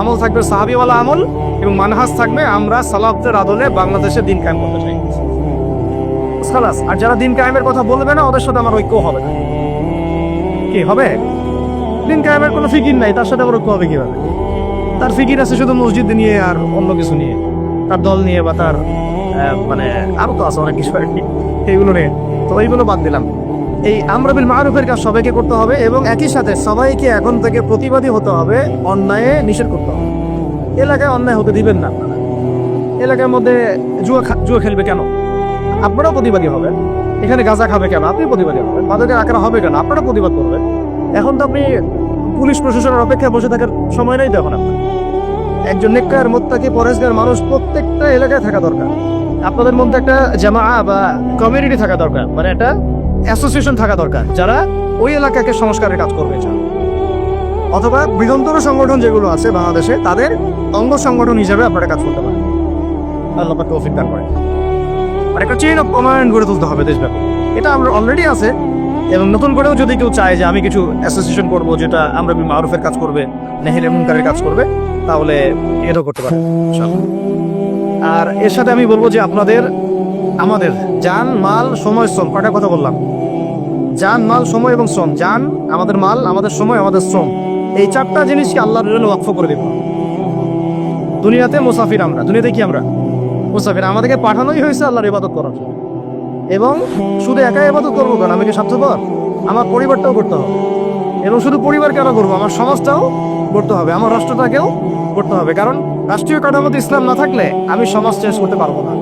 [SPEAKER 1] আমল থাকবে সাহাবীওয়ালা আমল, এবং মানহাজ থাকবে আমরা সালাফদের আদলে বাংলাদেশে দিন কায়েম করতে চাই। খালাস। আর যারা দিন কায়েমের কথা বলবে না ওদের সাথে আমার ঐক্য হবে না। কি হবে? দিন কায়েমের কোনো ফিকির নাই, তার সাথে আমার ঐক্য হবে কিভাবে? তার ফিকির আছে শুধু মসজিদ নিয়ে আর অন্য কিছু নিয়ে, তার দল নিয়ে বা তার মানে আরো তো আছে অনেক কিছু আর কি, এইগুলো নিয়ে। তো এইগুলো বাদ দিলাম। এই আমর বিল মারুফের কাজ সবাইকে করতে হবে এবং একই সাথে সবাইকে এখন থেকে প্রতিবাদী হতে হবে, অন্যায়ে নিষেধ করতে হবে। এলাকায় অন্যায় হতে দিবেন না আপনারা। এলাকার মধ্যে জুয়া খেলবে কেন? আপনারাও প্রতিবাদী হবেন। এখানে গাঁজা খাবে কেন? আপনি প্রতিবাদী হবেন। মাদকের আকার হবে কেন? আপনারা প্রতিবাদ করবেন। এখন তো আপনি পুলিশ প্রশাসনের অপেক্ষায় বসে থাকার সময় নেই তো এখন আপনার। একজন নেককার মুত্তাকি পরেজগার মানুষ প্রত্যেকটা এলাকায় থাকা দরকার। আপনাদের মধ্যে একটা জামা বা কমিউনিটি থাকা দরকার, মানে একটা অ্যাসোসিয়েশন থাকা দরকার যারা ওই এলাকাকে সংস্কারের কাজ করবে চান, অথবা বৃহত্তর সংগঠন যেগুলো আছে বাংলাদেশে তাদের অঙ্গ সংগঠন হিসেবে আপনারা কাজ করতে পারেন। আল্লাহ পাক তৌফিক দান করেন। আর একটা চেইন অফ কমান্ড গড়ে তুলতে হবে দেশব্যাপী। এটা আমরা অলরেডি আছে, এবং নতুন করেও যদি কেউ চায় যে আমি কিছু অ্যাসোসিয়েশন করব যেটা আমরা মারুফের কাজ করবে, নেহিল মুনকারের কাজ করবে, তাহলে এটাও করতে পারে ইনশাআল্লাহ। আর এর সাথে আমি বলবো যে আমাদের জান, মাল, সময়, শ্রম, কয়টা কথা বললাম? জান, মাল, সময় এবং শ্রম। জান, আমাদের মাল, আমাদের সময়, আমাদের শ্রম, এই চারটা জিনিসকে আল্লাহর জন্য ওয়াকফ করে দেব। দুনিয়াতে মুসাফির আমরা, দুনিয়াতে কি আমরা মুসাফির। আমাদেরকে পাঠানোই হয়েছে আল্লাহর ইবাদত করার জন্য। এবং শুধু একাই ইবাদত করবো কেন? আমি কি স্বার্থপর? আমার পরিবারটাও করতে হবে। এবং শুধু পরিবার কেন করবো? আমার সমাজটাও করতে হবে, আমার রাষ্ট্রটাকেও করতে হবে। কারণ রাষ্ট্রীয় কাঠামোতে ইসলাম না থাকলে আমি সমাজ চেঞ্জ করতে পারবো না।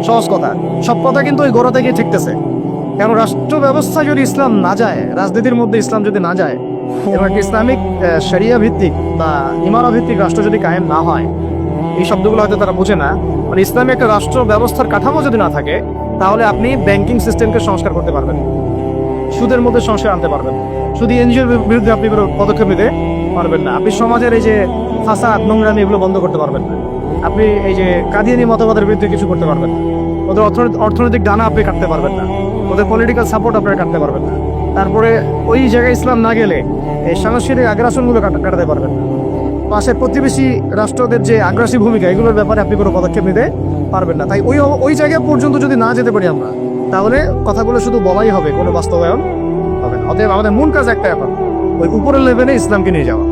[SPEAKER 1] সহজ কথা, সব কথা কিন্তু ওই গোড়া থেকে ঠিকতেছে। কারণ রাষ্ট্র ব্যবস্থা যদি ইসলাম না যায়, রাজনীতির মধ্যে ইসলাম যদি না যায়, এবং একটা ইসলামিক শরিয়া ভিত্তিক বা ইমারা ভিত্তিক রাষ্ট্র যদি কায়েম না হয়, এই শব্দগুলো হয়তো তারা বোঝে না, মানে ইসলামিক একটা রাষ্ট্র ব্যবস্থার কাঠামো যদি না থাকে, তাহলে আপনি ব্যাংকিং সিস্টেমকে সংস্কার করতে পারবেন, সুদের মধ্যে সংস্কার আনতে পারবেন, শুধু এনজিওর বিরুদ্ধে আপনি কোনো পদক্ষেপ নিতে পারবেন না, আপনি সমাজের এই যে ফাসাদ, নোংরামি, এগুলো বন্ধ করতে পারবেন না, আপনি এই যে কাদিয়ানি মতবাদের বিরুদ্ধে কিছু করতে পারবেন না, ওদের অর্থনৈতিক ডানা আপনি কাটতে পারবেন না, ওদের পলিটিক্যাল সাপোর্ট আপনারা কাটতে পারবেন না। তারপরে ওই জায়গায় ইসলাম না গেলে এই সাংস্কৃতিক আগ্রাসনগুলো কাটাতে পারবেন না। পাশের প্রতিবেশী রাষ্ট্রদের যে আগ্রাসী ভূমিকা, এগুলোর ব্যাপারে আপনি কোনো পদক্ষেপ নিতে পারবেন না। তাই ওই জায়গা পর্যন্ত যদি না যেতে পারি আমরা, তাহলে কথাগুলো শুধু বলাই হবে, কোনো বাস্তবায়ন হবে না। অতএব আমাদের মূল কাজ একটা, এখন ওই উপরের লেভেলে ইসলামকে নিয়ে যাওয়া।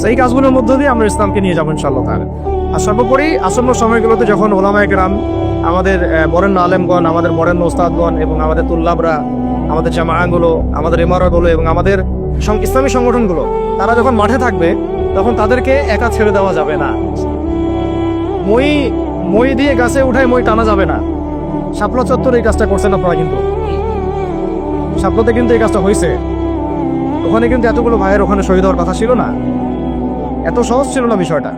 [SPEAKER 1] সেই কাজগুলোর মধ্য দিয়ে আমরা ইসলামকে নিয়ে যাবো ইনশাআল্লাহ তাআলা। আর সর্বোপরি আসন্ন সময়গুলোতে যখন ওলামায়ে কেরাম, আমাদের বরেণ্য আলেমগণ, আমাদের বরেণ্য ওস্তাদগণ এবং আমাদের তুল্লাবরা, আমাদের জামাআগুলো, আমাদের ইমারাগুলো এবং আমাদের ইসলামী সংগঠনগুলো, তারা যখন মাঠে থাকবে, তখন তাদেরকে একা ছেড়ে দেওয়া যাবে না। মই দিয়ে গাছে উঠায় মই টানা যাবে না। শাপলা চত্বর এই কাজটা করছেন আপনারা, কিন্তু শাপলাতে কিন্তু এই কাজটা হয়েছে। ওখানে কিন্তু এতগুলো ভাইয়ের ওখানে শহীদ হওয়ার কথা ছিল না, এত সহজ ছিল না বিষয়টা।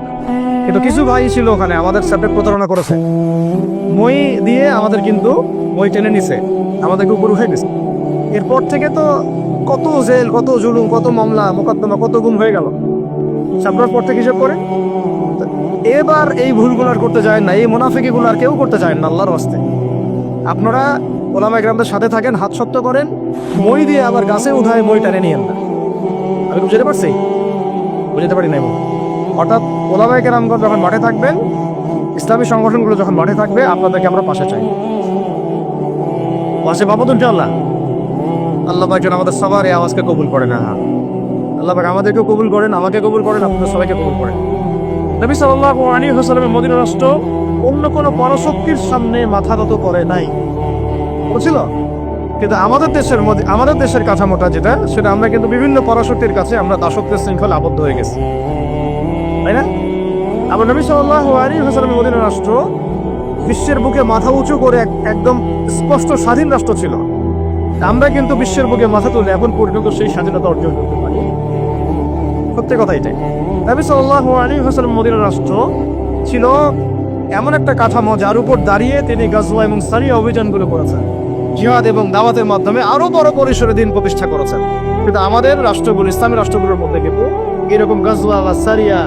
[SPEAKER 1] কিন্তু কিছু ভাই ছিল ওখানে আমাদের সাথে প্রতারণা করেছে, মই দিয়ে আমাদের কিন্তু মই টেনে নিছে, আমাদেরকে উপর উঠে গেছে। এরপর থেকে তো কত জেল, কত জুলুম, কত মামলা মোকদ্দমা, কত গুম হয়ে গেল। সাপড়ার পর থেকে হিসেব করে এবার এই ভুলগুলো আর করতে যায় না, এই মুনাফিকিগুলো আর কেউ করতে চায় না। আল্লাহর ওয়াস্তে আপনারা ওলামায়ে কেরামদের সাথে থাকেন, হাত শক্ত করেন, মই দিয়ে আবার গাছে উঠায় মই টেনে নিয়েন না। আমি বুঝতে পারছি? বুঝতে পারি নাই। অর্থাৎ ওলামায়ে কেরামগণ যখন মাঠে থাকবেন, ইসলামী সংগঠনগুলো যখন মাঠে থাকবে, আপনাদেরকে আমরা পাশে চাই। পাশে পাবো তো ইনশাআল্লাহ। আল্লাহ পাক যেন আমাদের সবার এই আওয়াজকে কবুল করেন। আল্লাহ পাক আমাদেরকেও কবুল করেন, আমাকে কবুল করেন, আপনাদের সবাইকে কবুল করেন। নবী সাল্লাল্লাহু আলাইহি ওয়াসাল্লামের মদিনা রাষ্ট্র অন্য কোনো পরাশক্তির সামনে মাথা নত করে নাই, বুঝছিল? কিন্তু আমাদের দেশের কাঠামোটা যেটা, সেটা আমরা কিন্তু বিভিন্ন পরাশক্তির কাছে আমরা দাসত্বের শৃঙ্খলা আবদ্ধ হয়ে গেছি, তাই না? আবার নবী সাল্লাল্লাহু আলাইহি ওয়াসাল্লামের মদিনা রাষ্ট্র বিশ্বের বুকে মাথা উঁচু করে একদম স্পষ্ট স্বাধীন রাষ্ট্র ছিল। আমরা কিন্তু বিশ্বের বুকে মাথা তুলে এখন পর্যন্ত সেই স্বাধীনতা অর্জন করতে পারি। সত্যি কথা এটাই। নবী সাল্লাল্লাহু আলাইহি ওয়াসাল্লাম মদিনা রাষ্ট্র ছিল এমন একটা কাঠামো যার উপর দাঁড়িয়ে তিনি গাজওয়া এবং সারিয়া অভিযানগুলো করেছেন, জিহাদ এবং দাওয়াতের মাধ্যমে আরো বড় পরিসরে দিন প্রতিষ্ঠা করেছেন। কিন্তু আমাদের রাষ্ট্রগুলো, ইসলামী রাষ্ট্রগুলোর মধ্যে কিন্তু এরকম গাজওয়া বা সারিয়া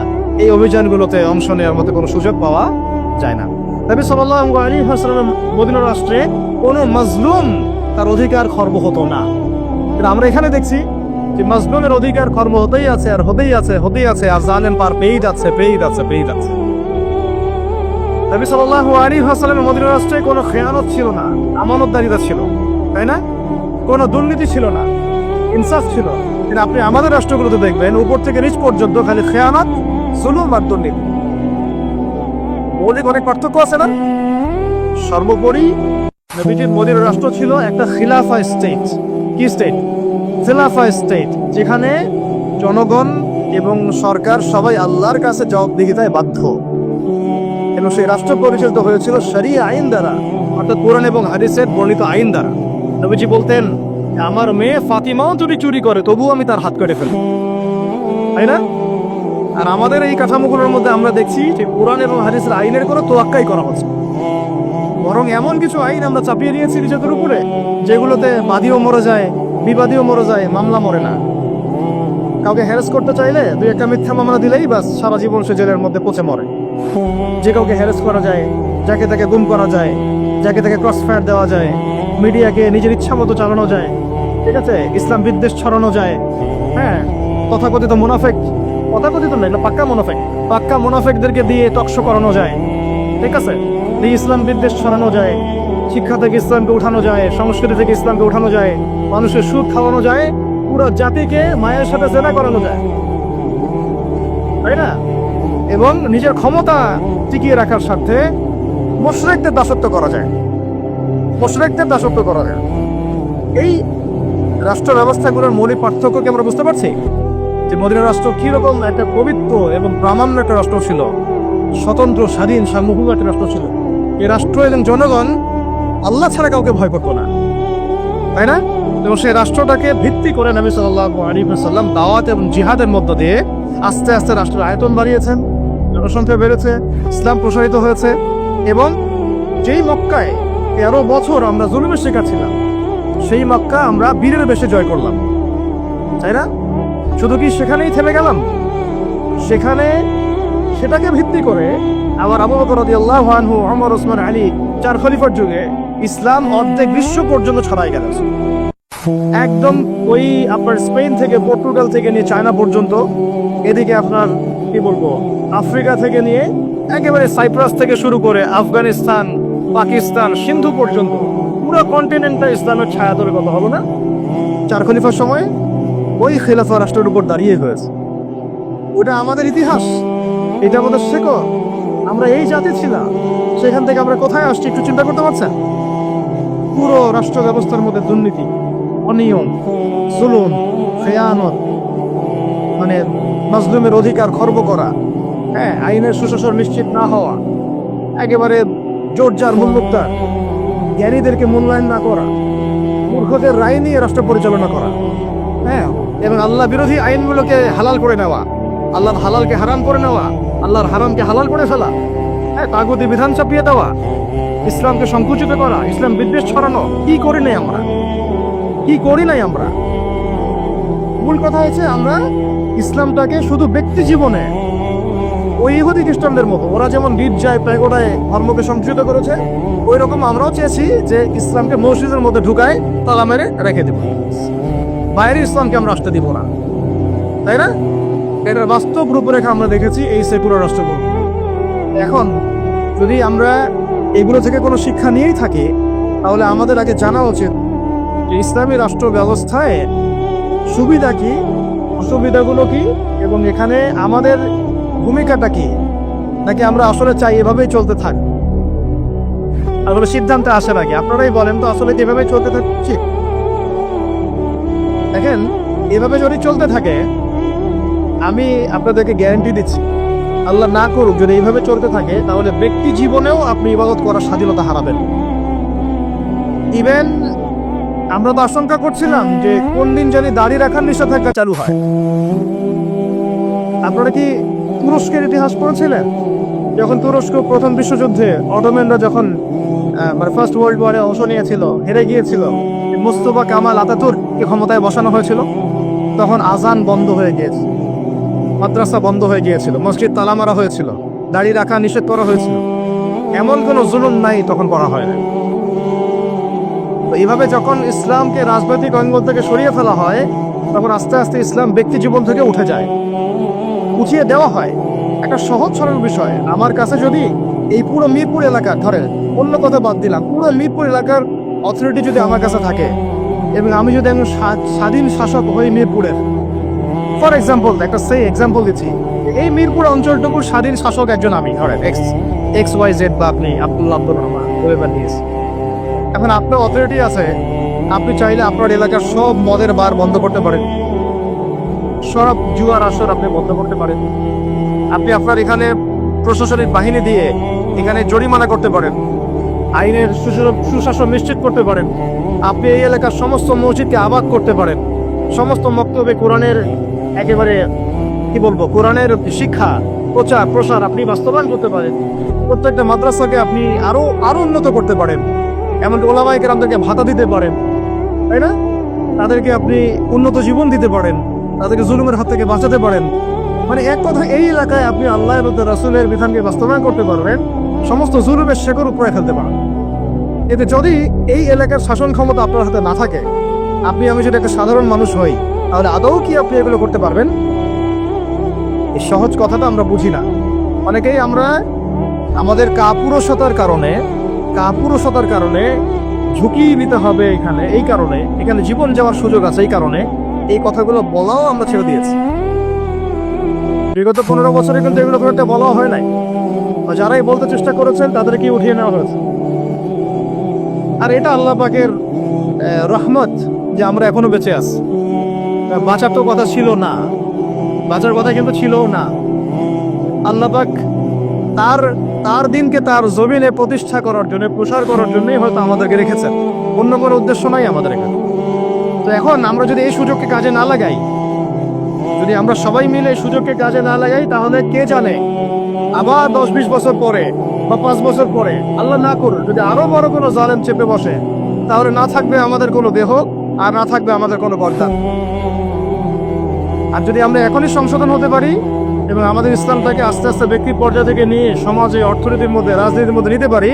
[SPEAKER 1] এই অভিযানগুলোতে অংশ নেওয়ার মতো কোনো সুযোগ পাওয়া যায় না। নবী সাল্লাল্লাহু আলাইহি ওয়াসাল্লাম মদিনা রাষ্ট্রে কোনো মাজলুম তার অধিকার খর্ব হতো না। কিন্তু আমরা এখানে দেখছি যে মাজলুমের অধিকার খর্ব হতেই আছে আর হতেই আছে, আর জালেম পার পেয়ে যাচ্ছে। নবী সাল্লাল্লাহু আলাইহি ওয়াসাল্লামের মদিনা রাষ্ট্রে কোনো খেয়ানত ছিল না, আমানতদারিতা ছিল, তাই না? কোনো দুর্নীতি ছিল না, ইনসাফ ছিল। কিন্তু আপনি আমাদের রাষ্ট্রগুলোতে দেখবেন উপর থেকে নিচ পর্যন্ত খালি খেয়ানত, জুলুম আর দুর্নীতি। অনেক পার্থক্য আছে না? সর্বোপরি নবীজির মদিনা রাষ্ট্র ছিল একটা খিলাফা স্টেট। কি স্টেট? খিলাফা স্টেট, যেখানে জনগণ এবং সরকার সবাই আল্লাহর কাছে জবাবদিহিতায় বাধ্য। এবং সেই রাষ্ট্র পরিচালিত হয়েছিল শরিয়া আইন দ্বারা, অর্থাৎ কোরআন এবং হাদিসের বর্ণিত আইন দ্বারা। নবীজি বলতেন, আমার মেয়ে ফাতিমাও যদি চুরি করে তবুও আমি তার হাত কেটে ফেলব, তাই না? আর আমাদের এই কাঠামোগুলোর মধ্যে আমরা দেখছি যে কোরআন এবং হাদিসের আইনের কোনো তোয়াক্কাই করা হচ্ছে, বরং এমন কিছু আইন আমরা চাপিয়ে দিয়েছি নিজেদের উপরে যেগুলোতে বাদীও মরে যায়, বিবাদীও মরে যায়, মামলা মরে না। কাউকে হ্যারাস করতে চাইলে দুই একটা মিথ্যা মামলা দিলেই বাস সারা জীবন সে জেলের মধ্যে পচে মরে। যে কাউকে হ্যারাস করা যায়, যাকে তাকে গুম করা যায়, যাকে তাকে ক্রস ফায়ার দেওয়া যায়, মিডিয়াকে নিজের ইচ্ছা মতো চালানো যায়, ঠিক আছে, ইসলাম বিদ্বেষ ছড়ানো যায়, হ্যাঁ, তথাকথিত মুনাফেক, তথাকথিত না, এটা পাক্কা মুনাফেকদেরকে দিয়ে টকশো করানো যায়, ঠিক আছে, দিয়ে ইসলাম বিদ্বেষ ছড়ানো যায়, শিক্ষা থেকে ইসলামকে উঠানো যায়, সংস্কৃতি থেকে ইসলামকে উঠানো যায়, মানুষের সুদ খাওয়ানো যায়, পুরো জাতিকে মায়ের সাথে জেনা করানো যায়, তাই না? এবং নিজের ক্ষমতা টিকিয়ে রাখার স্বার্থে মুশরিকদের দাসত্ব করা যায়, এই রাষ্ট্র ব্যবস্থাগুলোর মৌলিক পার্থক্যকে আমরা বুঝতে পারছি যে মদিনা রাষ্ট্র কিরকম একটা পবিত্র এবং প্রামাণ্য একটা রাষ্ট্র ছিল, স্বতন্ত্র, স্বাধীন, সার্বভৌম একটা রাষ্ট্র ছিল। এই রাষ্ট্র এবং জনগণ আল্লাহ ছাড়া কাউকে ভয় করতো না, তাই না? এবং সেই রাষ্ট্রটাকে ভিত্তি করে নবী সাল্লাল্লাহু আলাইহি ওয়াসাল্লাম দাওয়াত এবং জিহাদের মধ্য দিয়ে আস্তে আস্তে রাষ্ট্রের আয়তন বাড়িয়েছেন, জনসংখ্যা বেড়েছে, ইসলাম প্রসারিত হয়েছে। এবং যেই মক্কায় 13 বছর আমরা জুলুমের শিকার ছিলাম, সেই মক্কা আমরা বীরের বেশে জয় করলাম, তাই না? শুধু কি সেখানেই থেমে গেলাম? সেটাকে ভিত্তি করে আবার আবু বকর রাদিয়াল্লাহু আনহু, ওমর, ওসমান, আলী, 4 খলিফার যুগে ইসলাম অর্ধেক বিশ্ব পর্যন্ত ছড়াই গেল। একদম ওই আপনার স্পেন থেকে, পর্তুগাল থেকে নিয়ে চায়না পর্যন্ত, এদিকে আপনার কি বলবো আফ্রিকা থেকে নিয়ে একেবারে সাইপ্রাস থেকে শুরু করে আফগানিস্তান, পাকিস্তান, সিন্ধু পর্যন্ত পুরো কন্টিনেন্টটা ইসলামের ছায়া ধরে কথা হলো না 4 খলিফার সময় ওই খেলাফা রাষ্ট্রের উপর দাঁড়িয়ে হয়েছে। ওটা আমাদের ইতিহাস, এটা আমাদের শেখো। আমরা এই জাতি ছিলাম, সেখান থেকে আমরা কোথায় আসছি একটু চিন্তা করতে পারছেন? পুরো রাষ্ট্র ব্যবস্থার মধ্যে দুর্নীতি, অনিয়ম, জুলুম, খেয়ানত, মানে মাজলুমের অধিকার খর্ব করা, হ্যাঁ, আইনের সুশাসন নিশ্চিত না হওয়া, একেবারে জোরজার মুল্লুকতার, জ্ঞানীদেরকে মূল্যায়ন না করা, মূর্খদের রায় নিয়ে রাষ্ট্র পরিচালনা করা, হ্যাঁ, এবং আল্লাহ বিরোধী আইনগুলোকে হালাল করে নেওয়া, আল্লাহর হালালকে হারাম করে নেওয়া, আল্লাহর হারামকে হালাল করে ফেলা, হ্যাঁ, তাগুতি বিধান চাপিয়ে দেওয়া, ইসলামকে সংকুচিত করা, ইসলাম বিদ্বেষ ছড়ানো। কি করি নাই আমরা? মূল কথা হচ্ছে আমরা ইসলামটাকে শুধু ব্যক্তি জীবনে ওই ইহুদি খ্রিস্টানদের মতো, ওরা যেমন গির্জায় প্যাগোডায় ধর্মকে সংকুচিত করেছে, ওই রকম আমরাও চেয়েছি যে ইসলামকে মসজিদের মধ্যে ঢুকায় তালা মেরে রেখে দেব, বাইরে ইসলামকে আমরা আসতে দিব না, তাই না? এটার বাস্তব রূপরেখা আমরা দেখেছি এই সেকুলার রাষ্ট্রগুলো। এখন যদি আমরা এগুলো থেকে কোনো শিক্ষা নিয়েই থাকি, তাহলে আমাদের আগে জানা উচিত যে ইসলামী রাষ্ট্র ব্যবস্থায় সুবিধা কি, অসুবিধাগুলো কি, এবং এখানে আমাদের ভূমিকাটা কি, নাকি আমরা আসলে চাই এভাবেই চলতে থাক। আসলে সিদ্ধান্তে আসে নাকি আপনারাই বলেন তো, আসলে এভাবেই চলতে থাকছি? দেখেন, এভাবে যদি চলতে থাকে, আমি আপনাদেরকে গ্যারান্টি দিচ্ছি, আল্লাহ না করুক যদি এইভাবে চলতে থাকে, তাহলে ব্যক্তি জীবনেও আপনি ইবাদত করার স্বাধীনতা হারাবেন। ইভেন আমরা তো আশঙ্কা করছিলাম যে কোন দিন জানি দাড়ি রাখার নিষেধাজ্ঞা চালু হয়। আপনারা কি তুরস্কের ইতিহাস পড়েছিলেন? যখন তুরস্ক প্রথম বিশ্বযুদ্ধে অটোম্যানরা যখন মানে ফার্স্ট ওয়ার্ল্ড ওয়ারে অংশ নিয়েছিল, হেরে গিয়েছিল, মুস্তফা কামাল আতাতুর্ককে ক্ষমতায় বসানো হয়েছিল, তখন আজান বন্ধ হয়ে গিয়েছিল, মাদ্রাসা বন্ধ হয়ে গিয়েছিল, মসজিদ তালা মারা হয়েছিল, দাড়ি রাখা নিষেধ করা হয়েছিল। এমন কোনো জুলুম নাই তখন করা হয় না। তো এইভাবে যখন ইসলামকে রাজনৈতিক অঙ্গন থেকে সরিয়ে ফেলা হয়, তখন আস্তে আস্তে ইসলাম ব্যক্তি জীবন থেকে উঠে যায়, উঠিয়ে দেওয়া হয়। একটা সহজ সরল বিষয়, আমার কাছে যদি এই পুরো মিরপুর এলাকা, ধরে অন্য কথা বাদ দিলাম, পুরো মিরপুর এলাকার অথরিটি যদি আমার কাছে থাকে, এবং আমি যদি একজন স্বাধীন শাসক হই মিরপুরের, ফর এক্সাম্পল, একটা এক্সাম্পল দিচ্ছি, এই মিরপুর অঞ্চলটুকুর স্বাধীন শাসক একজন আমি, ধরেন XYZ, বা আপনি আব্দুল্লাহ আব্দুর রহমান, এখন আপনার অথরিটি আছে, আপনি চাইলে আপনার এলাকার সব মদের বার বন্ধ করতে পারেন, সব জুয়ার আসর আপনি বন্ধ করতে পারেন, আপনি আপনার এখানে প্রশাসনিক বাহিনী দিয়ে এখানে জরিমানা করতে পারেন, আইনের সুশাসন নিশ্চিত করতে পারেন। আপনি এই এলাকার সমস্ত মসজিদকে আবাদ করতে পারেন, সমস্ত মক্তবে কোরআনের একেবারে কি বলবো কোরআনের শিক্ষা প্রচার প্রসার আপনি বাস্তবায়ন করতে পারেন। প্রত্যেকটা মাদ্রাসাকে আপনি আরো উন্নত করতে পারেন, এমনকি ওলামায়ে কেরামদেরকে ভাতা দিতে পারেন, তাই না? তাদেরকে আপনি উন্নত জীবন দিতে পারেন, তাদেরকে জুলুমের হাত থেকে বাঁচাতে পারেন। মানে এক কথা, এই এলাকায় আপনি আল্লাহ এবং রাসূলের বিধানকে বাস্তবায়ন করতে পারবেন, সমস্ত জুলুমের শেকড় উপরে ফেলতে পারেন। এতে যদি এই এলাকার শাসন ক্ষমতা আপনার হাতে না থাকে, আপনি আমি যদি একটা সাধারণ মানুষ হই, তাহলে আদৌ কি আপনি এগুলো করতে পারবেন? এই সহজ কথাটা আমরা বুঝি না। অনেকেই আমরা আমাদের কাপুরুষতার কারণে ঝুঁকি নিতে হবে এখানে জীবন যাওয়ার সুযোগ আছে, এই কারণে এই কথাগুলো বলাও আমরা ছেড়ে দিয়েছি। বিগত 15 বছরে কিন্তু এগুলো খুব একটা বলা হয় নাই, যারাই বলতে চেষ্টা করেছেন তাদেরকে উঠিয়ে নেওয়া হয়েছে। আর এটা আল্লাহ পাকের রহমত যে আমরা এখনো বেঁচে আছি। বাঁচার তো কথা ছিল না, বাঁচার কথা কিন্তু ছিল না। আল্লাহ পাক তার দিনকে তার জমিনে প্রতিষ্ঠা করার জন্য, প্রসার করার জন্যই হয়তো আমাদেরকে রেখেছেন, অন্য কোনো উদ্দেশ্য নাই আমাদের এখানে। তো এখন আমরা যদি এই সুযোগকে কাজে না লাগাই, যদি আমরা সবাই মিলে এই সুযোগকে কাজে না লাগাই, তাহলে কে জানে আবার 10-20 বছর পরে বা 5 বছর পরে, আল্লাহ না করুন, যদি আরো বড় কোনো জালেম চেপে বসে, তাহলে না থাকবে আমাদের কোনো দেহ, আর না থাকবে আমাদের কোনো বরদান। আর যদি আমরা এখনই সংশোধন হতে পারি এবং আমাদের ইসলামটাকে আস্তে আস্তে ব্যক্তির পর্যায় থেকে নিয়ে সমাজে, অর্থনীতির মধ্যে, রাজনীতির মধ্যে নিতে পারি,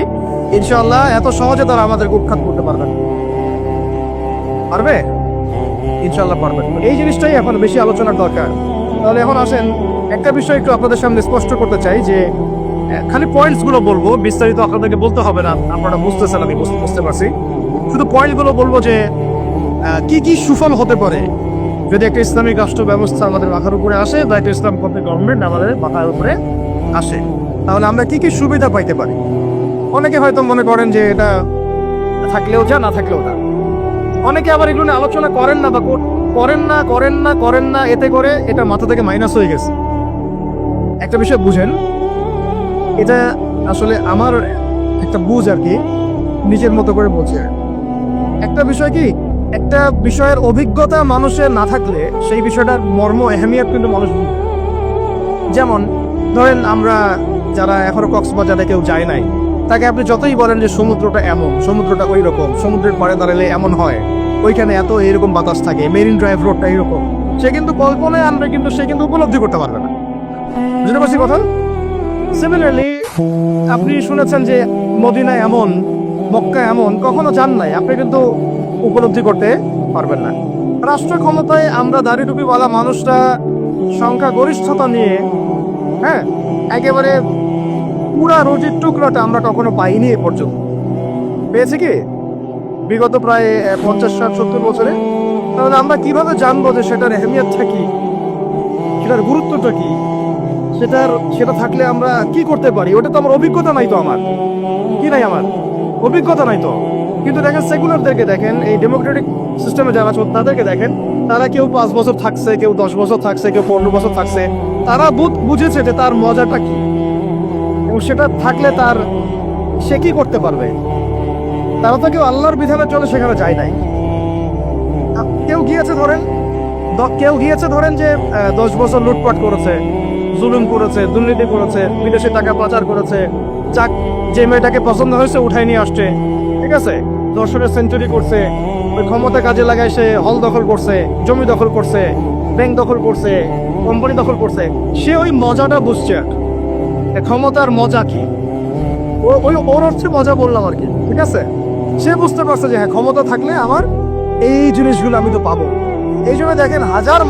[SPEAKER 1] ইনশাআল্লাহ এত সহজে তারা আমাদেরকে উৎখাত করতে পারবে। ইনশাআল্লাহ পারবে। এই জিনিসটাই এখন বেশি আলোচনার দরকার। তাহলে এখন আসেন, একটা বিষয় একটু আপনাদের সামনে স্পষ্ট করতে চাই, যে খালি পয়েন্টসগুলো বলবো, বিস্তারিত আপনাদেরকে বলতে হবে না, আপনারা বুঝতেছেন, আমি বুঝতে পারছি। শুধু পয়েন্টগুলো বলবো যে কি কি সুফল হতে পারে যদি একটা ইসলামিক রাষ্ট্র ব্যবস্থা আমাদের মাথার উপরে আসে, বা একটা ইসলামপন্থী গভর্নমেন্ট আমাদের মাথার উপরে আসে, তাহলে আমরা কি কি সুবিধা পাইতে পারি। অনেকে হয়তো মনে করেন যে এটা থাকলেও যা, না থাকলেও না। অনেকে আবার এগুলো নিয়ে আলোচনা করেন না, বা করেন না, এতে করে এটা মাথা থেকে মাইনাস হয়ে গেছে। একটা বিষয় বুঝেন, এটা আসলে আমার একটা বুঝ আর কি, নিজের মতো করে বলছি। একটা বিষয় কি, একটা বিষয়ের অভিজ্ঞতা মানুষের না থাকলে সেই বিষয়টার মর্ম, এহমিয়ত কিন্তু মানুষ বুঝবে। যেমন ধরেন, আমরা যারা এখনো কক্সবাজারে কেউ যায় নাই, তাকে আপনি যতই বলেন যে সমুদ্রটা এমন, সমুদ্রটা ওই রকম, সমুদ্রের পাড়ে দাঁড়ালে এমন হয়, ওইখানে এত এইরকম বাতাস থাকে, মেরিন ড্রাইভ রোডটা এইরকম, সে কিন্তু কল্পনায় আনবে, কিন্তু সে কিন্তু উপলব্ধি করতে পারবে না। বুঝতে পারছি কথা? সিমিলারলি আপনি শুনেছেন যে মদিনা এমন, মক্কা এমন, কখনো যান নাই, আপনি কিন্তু উপলব্ধি করতে পারবেন না। রাষ্ট্র ক্ষমতায় আমরা দাড়ি টুপিওয়ালা মানুষরা সংখ্যা গরিষ্ঠতা নিয়ে, হ্যাঁ, একেবারে পুরা রুজির টুকরোটা আমরা কখনো পাইনি এ পর্যন্ত। পেয়েছি কি বিগত প্রায় 50-60-70 বছরে? তাহলে আমরা কিভাবে জানবো যে সেটার এহমিয়তটা কি, সেটার গুরুত্বটা কি, সেটা থাকলে আমরা কি করতে পারি? ওটা তো আমার অভিজ্ঞতা নাই, তো আমার কি নাই, আমার অভিজ্ঞতা নাই তো। কিন্তু দেখেন, সেকুলারদেরকে দেখেন, এই ডেমোক্রেটিক সিস্টেমে যারা আছে তাদেরকে দেখেন, তারা কেউ 5 বছর থাকছে, কেউ 10 বছর থাকছে, কেউ 15 বছর থাকছে। তারা বুঝেছে যে তার মজাটা কি, এবং সেটা থাকলে সে কি করতে পারবে। তারা তো কেউ আল্লাহর বিধানের জন্য সেখানে যায় নাই। কেউ গিয়েছে ধরেন যে 10 বছর লুটপাট করেছে, জুলুম করেছে, দুর্নীতি করেছে, বিদেশি টাকা পাচার করেছে, যে মেয়েটাকে পছন্দ হয়েছে উঠাই নিয়ে আসছে, ঠিক আছে, দর্শনের সেঞ্চুরি করছে, ওই ক্ষমতা কাজে লাগায় সে হল দখল করছে, জমি দখল করছে, ব্যাংক দখল করছে, কোম্পানি দখল করছে। সে ওই মজাটা বুঝছে, ক্ষমতার মজা কি, ওর অর্থে মজা বললাম আর কি, ঠিক আছে। সে বুঝতে পারছে যে হ্যাঁ, ক্ষমতা থাকলে আমার এই জিনিসগুলো আমি তো পাবো। এই জন্য দেখেন, হাজার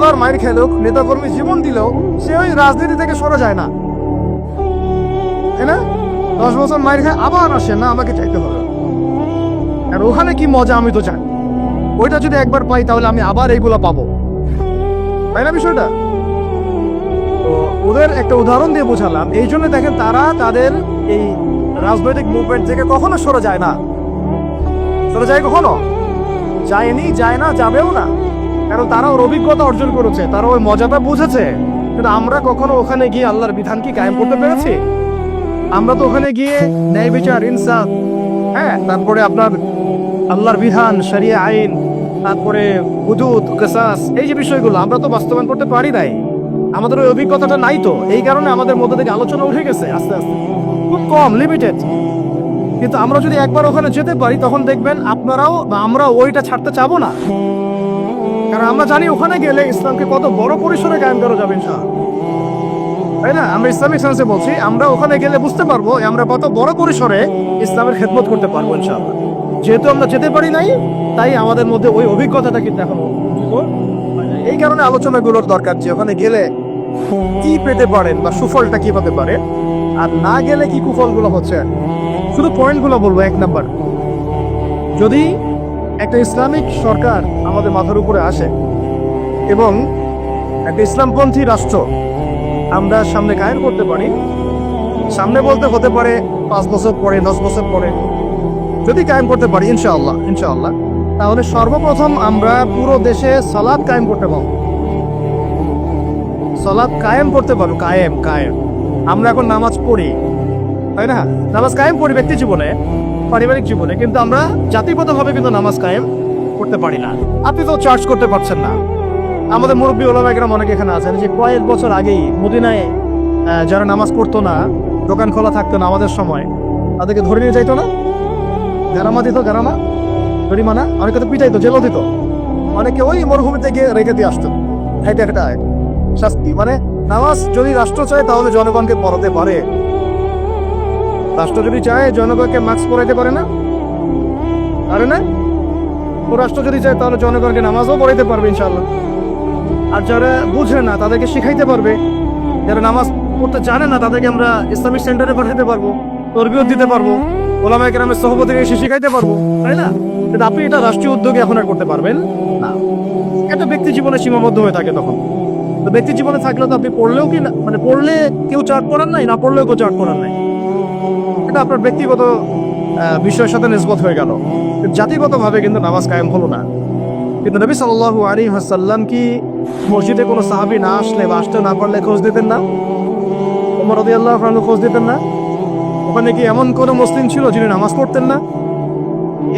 [SPEAKER 1] বার মাইর খাইলেও, নেতাকর্মী জীবন দিলেও, সে ওই রাজনীতি থেকে সরে যায় না, তাই না? 10 বছর মাইর খায়, আবার আসে না, আমাকে চাইতে হবে। আর ওখানে কি মজা আমি তো জানি, ওইটা যদি একবার পাই তাহলে আমি আবার এইগুলো পাবো, তাই না বিষয়টা? তো ওদের একটা উদাহরণ দিয়ে বোঝালাম। এই জন্য দেখেন, তারা তাদের এই রাজনৈতিক মুভমেন্ট থেকে কখনো সরে যায় না। সরে যায় কখনো? যায়নি, যায় না, যাবেও না। কারণ তারা ওর অভিজ্ঞতা অর্জন করেছে, তারা ওই মজাটা বুঝেছে কিন্তু আমরা কখনো ওখানে গিয়ে আল্লাহর বিধান কি কায়েম করতে পেরেছি? আমরা তো ওখানে গিয়ে ন্যায় বিচার, ইনসাফ, হ্যাঁ, তারপরে আপনার আল্লাহর বিধান, শরিয়া আইন, তারপরে হুদুদ, কিসাস, এই যে বিষয়গুলো আমরা তো বাস্তবায়ন করতে পারি নাই। আমাদের ওই অভিজ্ঞতাটা নাই, তো এই কারণে আমাদের মধ্যে থেকে আলোচনা উঠে গেছে আস্তে আস্তে, খুব কম, লিমিটেড। কিন্তু আমরা যদি একবার ওখানে যেতে পারি তখন দেখবেন আপনারাও বা আমরা ওইটা ছাড়তে চাবো না, কারণ আমরা জানি ওখানে গেলে ইসলামকে কত বড় পরিসরে কায়েম করা যাবে ইনশাআল্লাহ, তাই না? আমরা ইসলামিক সেন্সে বলছি, আমরা ওখানে গেলে বুঝতে পারবো আমরা কত বড় পরিসরে ইসলামের খেদমত করতে পারবো ইনশাআল্লাহ। যেহেতু আমরা যেতে পারি নাই, তাই আমাদের মধ্যে ওই অভিজ্ঞতাটা কিন্তু এখন এই কারণে আলোচনাগুলোর দরকার, যে ওখানে গেলে কি পেতে পারেন বা সুফলটা কি পেতে পারে, আর না গেলে কি কুফলগুলো হচ্ছে। শুধু পয়েন্টগুলো বলবো। 1 নাম্বার, যদি একটা ইসলামিক সরকার আমাদের মাথার উপরে আসে এবং একটা ইসলামপন্থী রাষ্ট্র আমরা সামনে কায়েম করতে পারি, সামনে বলতে হতে পারে 5 বছর পরে, 10 বছর পরে, যদি কায়েম করতে পারি ইনশাআল্লাহ, তাহলে সর্বপ্রথম আমরা পুরো দেশে সালাত কায়েম করতে পারবো। সালাত কায়েম করতে পারবো, কায়েম। আমরা এখন নামাজ পড়ি, তাই না? নামাজ কায়েম করি ব্যক্তি জীবনে, পারিবারিক জীবনে, কিন্তু আমরা জাতিগতভাবে কিন্তু নামাজ কায়েম করতে পারি না। আপনি তো চার্জ করতে পারছেন না। আমাদের মুরব্বী ওলামায়েরা অনেকে এখানে আছেন যে কয়েক বছর আগেই মদিনায় যারা নামাজ পড়তো না, দোকান খোলা থাকতো না আমাদের সময়, তাদেরকে ধরে নিয়ে যাইতো না, গারামা দিত, জরিমানা, অনেকে তো পিটাইতো, জেলও দিত, অনেকে ওই মরুভূমিতে গিয়ে রেখে দিয়ে আসতো। এটা একটা শাস্তি। মানে নামাজ যদি রাষ্ট্র চায় তাহলে জনগণকে পড়াতে পারে, রাষ্ট্র যদি চায় জনগণকে মাস্ক পরাইতে পারে না, ও রাষ্ট্র যদি চায় তাহলে জনগণকে নামাজও পড়াইতে পারবে ইনশাআল্লাহ। আর যারা বুঝে না তাদেরকে শিখাইতে পারবে, যারা নামাজ পড়তে জানে না তাদেরকে আমরা ইসলামিক সেন্টারে পাঠাতে পারবো, তরবিয়ত দিতে পারবো, ওলামায়ে কেরামের সহবতে এসে শিখাইতে পারবো, তাই না? কিন্তু আপনি এটা রাষ্ট্রীয় উদ্যোগে এখন আর করতে পারবেন না। এটা ব্যক্তি জীবনে সীমাবদ্ধ হয়ে থাকে তখন। তো ব্যক্তি জীবনে থাকলে তো আপনি পড়লেও কি না, মানে পড়লে কেউ চার্ট করার নাই, না পড়লেও কেউ চার্ট করার নাই, এটা আপনার ব্যক্তিগত বিষয়ের সাথে নিসবত হয়ে গেল। জাতিগতভাবে কিন্তু নামাজ কায়েম হলো না। কিন্তু নবী সাল্লাল্লাহু আলাইহি ওয়াসাল্লাম কি মসজিদে কোনো সাহাবী না আসলে বা আসতে না পারলে খোঁজ দিতেন না? ওমর রাদিয়াল্লাহু আনহু খোঁজ দিতেন না? ওখানে কি এমন কোনো মুসলিম ছিল যিনি নামাজ পড়তেন না?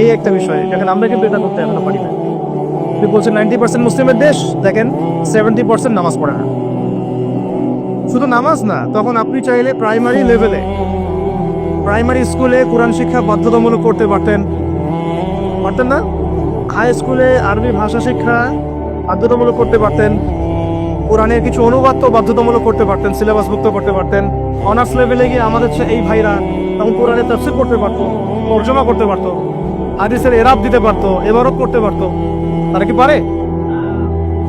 [SPEAKER 1] এই একটা বিষয়, যেখানে আমরা কিন্তু এটা করতে এখনো পারি না। আপনি বলছেন 90% মুসলিমের দেশ, দেখেন 70% নামাজ পড়ে না। শুধু নামাজ না, তখন আপনি চাইলে প্রাইমারি লেভেলে, প্রাইমারি স্কুলে কোরআন শিক্ষা বাধ্যতামূলক করতে পারতেন না? হাই স্কুলে আরবি ভাষা শিক্ষা বাধ্যতামূলক করতে পারতেন, কোরআনের কিছু অনুবাদ তো বাধ্যতামূলক করতে পারতেন, সিলেবাসভুক্ত করতে পারতেন। অনার্স লেভেলে গিয়ে আমাদের এই ভাইরা তখন কোরআনের তাফসীর করতে পারতো, তর্জমা করতে পারতো, হাদিসের এরাব দিতে পারতো, ইবারত করতে পারতো। তারা কি পারে?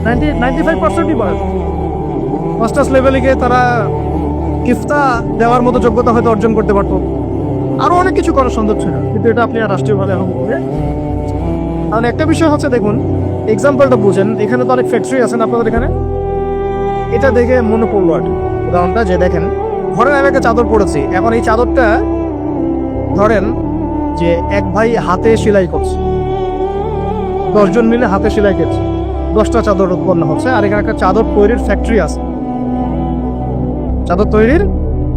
[SPEAKER 1] 95%ই পারে। মাস্টার্স লেভেলে গিয়ে তারা ইফতা দেওয়ার মতো যোগ্যতা হয়তো অর্জন করতে পারতো, আরো অনেক কিছু করার সুযোগ ছিল, কিন্তু এটা আপনি আর রাষ্ট্রীয়ভাবে এখন করে। কারণ একটা বিষয় হচ্ছে, দেখুন এক্সাম্পলটা বুঝেন, এখানে তো অনেক ফ্যাক্টরি আছেন আপনাদের এখানে, এটা দেখে মনে পড়লো আর উদাহরণটা, যে দেখেন ঘরে আমি একটা চাদর পড়েছি, এখন এই চাদরটা ধরেন যে এক ভাই হাতে সেলাই করছে, 10 জন মিলে হাতে সেলাই করছে, 10টা চাদর উৎপন্ন হচ্ছে, আর এখানে একটা চাদর তৈরির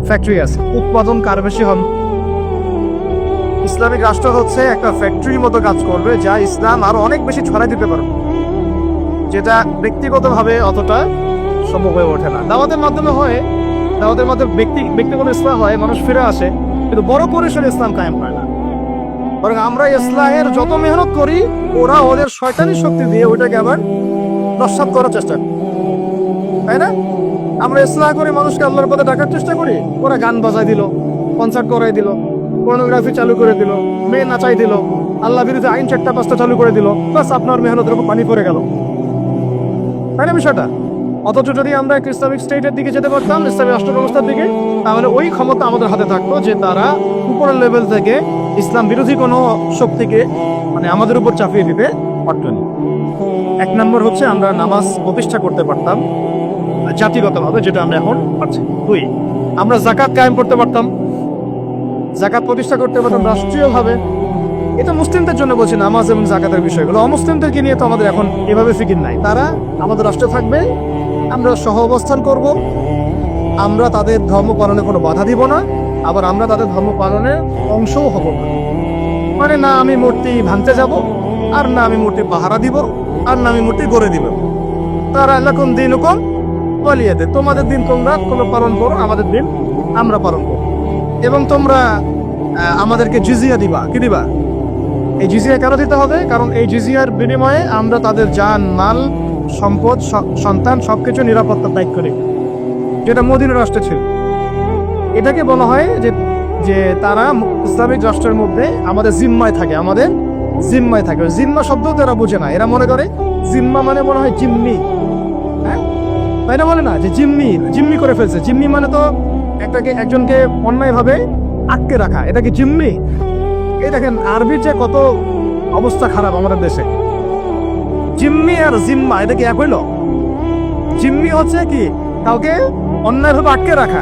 [SPEAKER 1] ফ্যাক্টরি আছে, উৎপাদন কার বেশি হন? ইসলামিক রাষ্ট্র হচ্ছে একটা ফ্যাক্টরির মতো কাজ করবে, যা ইসলাম আরো অনেক বেশি ছড়াই দিতে পারবে, যেটা ব্যক্তিগতভাবে অতটা সম্ভব হয়ে ওঠে না। দাওয়াতের মাধ্যমে হয়, দাওয়াতের মাধ্যমে ব্যক্তিগত ইসলাম হয়, মানুষ ফিরে আসে, কিন্তু বড় পরিসরে ইসলাম কায়েম হয় না। বরং আমরা ইসলামের যত মেহনত করি, ওরা ওদের শয়তানি শক্তি দিয়ে ওইটাকে আবার নস্যাৎ করার চেষ্টা করে, তাই না? আমরা ইসলাম করে মানুষকে আল্লাহর পথে ডাকার চেষ্টা করি, ওরা গান বাজাই দিল, কনসার্ট করাই দিল, পর্নোগ্রাফি চালু করে দিল, মেয়ে নাচাই দিল, আল্লাহ বিরুদ্ধে আইন 4টা-5টা চালু করে দিল, বাস আপনার মেহনতের উপর পানি পড়ে গেল, তাই না বিষয়টা? অথচ যদি আমরা একটা ইসলামিক স্টেটের দিকে যেতে পারতাম, ইসলামিক রাষ্ট্র ব্যবস্থার দিকে, তাহলে ওই ক্ষমতা আমাদের হাতে থাকতো যে তারা উপরের লেভেল থেকে ইসলাম বিরোধী কোনো শক্তিকে মানে আমাদের উপর চাপিয়ে দিতে পারতেন। 1 নম্বর হচ্ছে আমরা নামাজ প্রতিষ্ঠা করতে পারতাম জাতিগতভাবে, যেটা আমরা এখন পাচ্ছি। 2, আমরা যাকাত কায়েম করতে পারতাম, যাকাত প্রতিষ্ঠা করতে পারতাম রাষ্ট্রীয়ভাবে। এটা মুসলিমদের জন্য বলছি, নামাজ এবং যাকাতের বিষয়গুলো। অমুসলিমদেরকে নিয়ে তো আমাদের এখন এভাবে ফিকির নাই, তারা আমাদের রাষ্ট্রে থাকবে, আমরা সহ অবস্থান করব, আমরা তাদের ধর্ম পালনে কোনো বাধা দিব না, আবার আমরা তাদের ধর্ম পালনের অংশও হব না। মানে না আমি মূর্তি ভাঙতে যাব, আর না আমি মূর্তি পাহারা দিব, আর না আমি মূর্তি গড়ে দিব। তারা এলাকুম দিন হুকুম বলিয়ে দে, তোমাদের দিন তোমরা পালন করো, আমাদের দিন আমরা পালন করো। এবং তোমরা আমাদেরকে জিজিয়া দিবা। কি দিবা? এই জিজিয়া কেন দিতে হবে? কারণ এই জিজিয়ার বিনিময়ে আমরা তাদের জান, মাল, সম্পদ, সন্তান সবকিছু নিরাপত্তার দায়িত্ব নিই, যেটা মদিনা রাষ্ট্রে ছিল। এটাকে বলা হয় যে তারা ইসলামিক রাষ্ট্রের মধ্যে আমাদের জিম্মায় থাকে, আমাদের জিম্মায় থাকে। জিম্মা শব্দ তো এরা বোঝে না, এরা মনে করে জিম্মা মানে মনে হয় জিম্মি। হ্যাঁ, তাই না? বলে না যে জিম্মি করে ফেলছে। জিম্মি মানে তো একজনকে অন্যায়ভাবে আটকে রাখা, এটা কি জিম্মি? এই দেখেন আরবির যে কত অবস্থা খারাপ আমাদের দেশে। জিম্মি আর জিম্মা এটা কি এক হইল? জিম্মি হচ্ছে কি কাউকে অন্যায়ভাবে আটকে রাখা,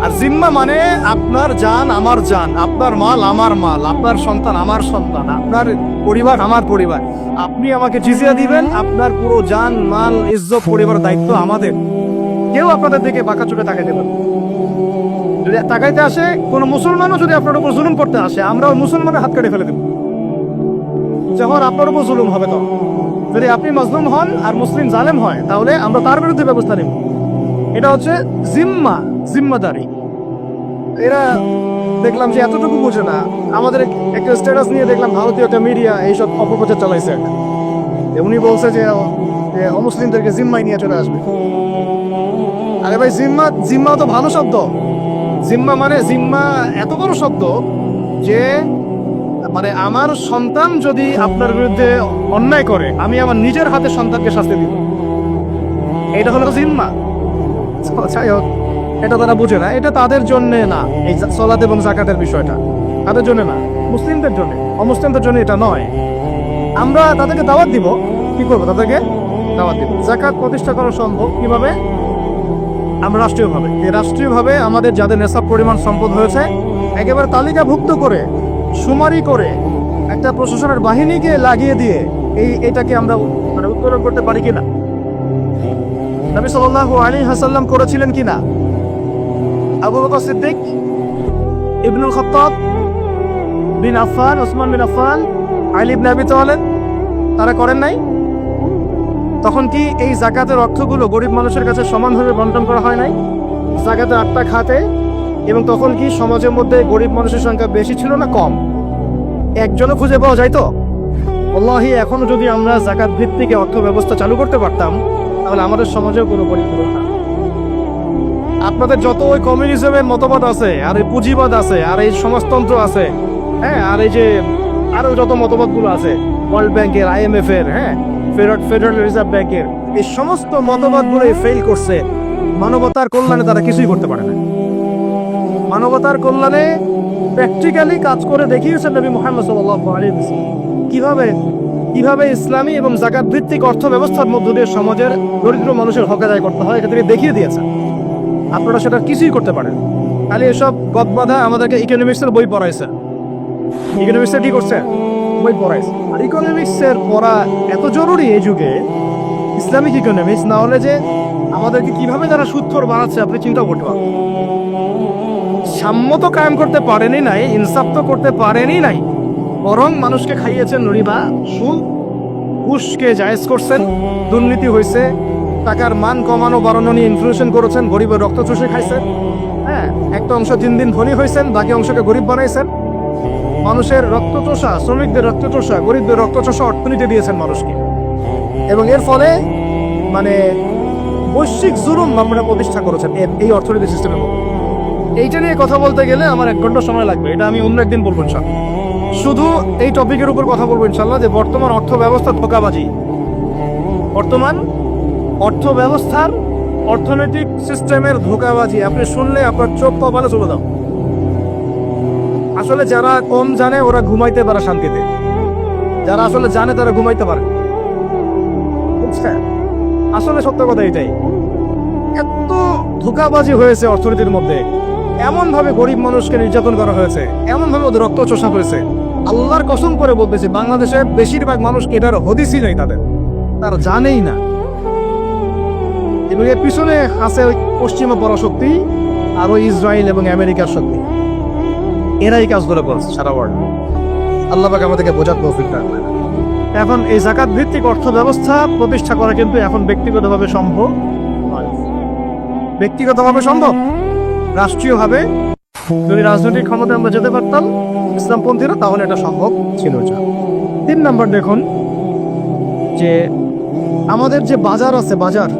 [SPEAKER 1] আর জিম্মা মানে আপনার জান আমার জান, আপনার মাল আমার মাল, আপনার সন্তান আমার সন্তান, আপনার পরিবার আমার পরিবার। আপনি আমাকে জিজিয়া দিবেন, আপনার পুরো জান, মাল, ইজ্জত, পরিবারের দায়িত্ব আমাদের। কেউ আপনাদের দিকে বাঁকা চোখে তাকাই দেবেন। যদি তাকাইতে আসে কোনো মুসলমানও যদি আপনার উপর জুলুম করতে আসে, আমরাও মুসলমানের হাত কেটে ফেলে দেব। যখন আপনার উপর জুলুম হবে, তো যদি আপনি মাজলুম হন আর মুসলিম জালেম হয়, তাহলে আমরা তার বিরুদ্ধে ব্যবস্থা নেব। এটা হচ্ছে জিম্মাদারি। এরা দেখলাম যে এতটুকু বোঝে না। আমাদের একটা স্ট্যাটাস নিয়ে দেখলাম ভারতীয় একটা মিডিয়া এইসব অপপ্রচার চালাইছে। উনি বলছে যে অমুসলিমদেরকে জিম্মায় নিয়ে চলে আসবে। আরে ভাই, জিম্মা তো ভালো শব্দ। জিম্মা এত বড় শব্দ যে মানে আমার সন্তান যদি আপনার বিরুদ্ধে অন্যায় করে, আমি আমার নিজের হাতে সন্তানকে শাস্তি দিব। এটা হলো জিম্মা। যাই হোক, এটা তারা বুঝে না। এটা তাদের জন্য না, এই সালাত এবং যাকাতের বিষয়টা তাদের জন্য না, মুসলিমদের জন্য। অমুসলিমদের জন্য এটা নয়। আমরা তাদেরকে দাওয়াত দিব। কি করবো? তাদেরকে দাওয়াত দিব। যাকাত প্রতিষ্ঠা করা সম্ভব কিভাবে? আমরা রাষ্ট্রীয়ভাবে আমাদের যাদের নেশাব পরিমাণ সম্পদ হয়েছে একেবারে তালিকাভুক্ত করে, সুমারি করে, একটা প্রশাসনের বাহিনীকে লাগিয়ে দিয়ে এটাকে আমরা মানে উত্তোলন করতে পারি কিনা? নবী সাল্লাল্লাহু আলাইহি ওয়াসাল্লাম করেছিলেন কিনা? আবু বকর সিদ্দিক, ইবনুল খাত্তাব বিন আফফান, ওসমান বিন আফফান, আলী ইবনে আবি তালেব তারা করেন নাই? তখন কি এই যাকাতের অর্থগুলো গরিব মানুষের কাছে সমানভাবে বন্টন করা হয় নাই? যাকাতের 8টা খাতে। এবং তখন কি সমাজের মধ্যে গরিব মানুষের সংখ্যা বেশি ছিল না কম? একজনও খুঁজে পাওয়া যায় তো? আল্লাহি, এখনো যদি আমরা যাকাত ভিত্তিক অর্থ ব্যবস্থা চালু করতে পারতাম, তাহলে আমাদের সমাজেও কোনো পরিবর্তন না। আপনাদের যত ওই কমিউনিজমের মতবাদ আছে, আর এই পুঁজিবাদ আছে, আর এই সমাজতন্ত্র আছে, হ্যাঁ, আর এই যে আরো যত মতবাদগুলো আছে, ওয়ার্ল্ড ব্যাংকের, IMF এর, হ্যাঁ, ফেডারেল রিজার্ভ ব্যাংকের, এই সমস্ত মতবাদগুলো ফেল করছে। মানবতার কল্যাণে তারা কিছুই করতে পারে না। মানবতার কল্যাণে প্র্যাকটিক্যালি কাজ করে দেখিয়েছেন নবী মুহাম্মদ সাল্লাল্লাহু আলাইহি ওয়াসাল্লাম কিভাবে ইসলামী এবং যাকাত ভিত্তিক অর্থ ব্যবস্থার মধ্য দিয়ে সমাজের দরিদ্র মানুষের হক আদায় করতে হয়, এটা তিনি দেখিয়ে দিয়েছেন। আপনারা সেটা কিছুই করতে পারেন। খালি এসব গদবাধা আমাদেরকে ইকোনমিক্সের বই পড়াইছে। ইকোনমিক্সের কি করছে? বই পড়াইছে। আর ইকোনমিক্সের পড়া এত জরুরি এই যুগে, ইসলামিক ইকোনমিক্স না হলে যে আমাদেরকে কিভাবে যারা সুদখোর বানাচ্ছে আপনি চিন্তা করতে পারেন। সাম্য তো কায়েম করতে পারেনি নাই, ইনসাফ তো করতে পারেনি নাই, বরং মানুষকে খাইয়েছেন রিবা, সুদ, ঘুষকে জায়েজ করছেন, দুর্নীতি হয়েছে, টাকার মান কমানো বাড়ানো নিয়ে ইনফ্লেশন করেছেন, গরিবের রক্ত চুষে খাইছেন। হ্যাঁ, একটা অংশ দিন দিন ধনী হয়েছেন, বাকি অংশকে গরিব বানাইছেন। মানুষের রক্তচোষা, শ্রমিকদের রক্তচোষা, গরিবদের রক্তচোষা অর্থনীতি দিয়েছেন মানুষকে। এবং এর ফলে মানে বৈশ্বিক জুলুম আপনারা প্রতিষ্ঠা করেছেন এই অর্থনীতি সিস্টেমের মধ্যে। এইটা নিয়ে কথা বলতে গেলে আমার 1 ঘন্টা সময় লাগবে, এটা আমি অন্য একদিন বলবো ইনশাআল্লাহ। শুধু এই টপিকের উপর কথা বলবো ইনশাআল্লাহ, যে বর্তমান অর্থ ব্যবস্থা ধোঁকাবাজি। বর্তমান অর্থ ব্যবস্থার, অর্থনৈতিক সিস্টেমের ধোঁকাবাজি আপনি শুনলে আপনার চোখ কপালে চলে দাও। আসলে যারা কম জানে ওরা ঘুমাইতে পারে শান্তিতে, যারা আসলে জানে তারা ঘুমাইতে পারে। বুঝছেন? আসলে সত্য কথা এটাই। এত ধোঁকাবাজি হয়েছে অর্থনীতির মধ্যে, এমন ভাবে গরিব মানুষকে নির্যাতন করা হয়েছে, এমন ভাবে ওদের রক্ত চোষা হয়েছে। আল্লাহর কসম করে বলতেছি, বাংলাদেশে বেশিরভাগ মানুষ এটার হদিসই নেই, তারা জানেই না। এবং এর পিছনে আছে ওই পশ্চিমা পরাশক্তি আর ওই ইসরায়েল এবং আমেরিকার শক্তি, এরাই কাজগুলো করছে সারা ওয়ার্ল্ড। আল্লাহ পাক আমাদেরকে বোঝার তৌফিক দান করেন। এখন এই যাকাত ভিত্তিক অর্থ ব্যবস্থা প্রতিষ্ঠা করা কিন্তু এখন ব্যক্তিগতভাবে সম্ভব নয়। ব্যক্তিগতভাবে সম্ভব, রাষ্ট্রীয়ভাবে যদি রাজনৈতিক ক্ষমতায় আমরা যেতে পারতাম ইসলামপন্থীরা, তাহলে এটা সম্ভব ছিল। 3 নম্বর দেখুন যে আমাদের যে বাজার আছে, বাজার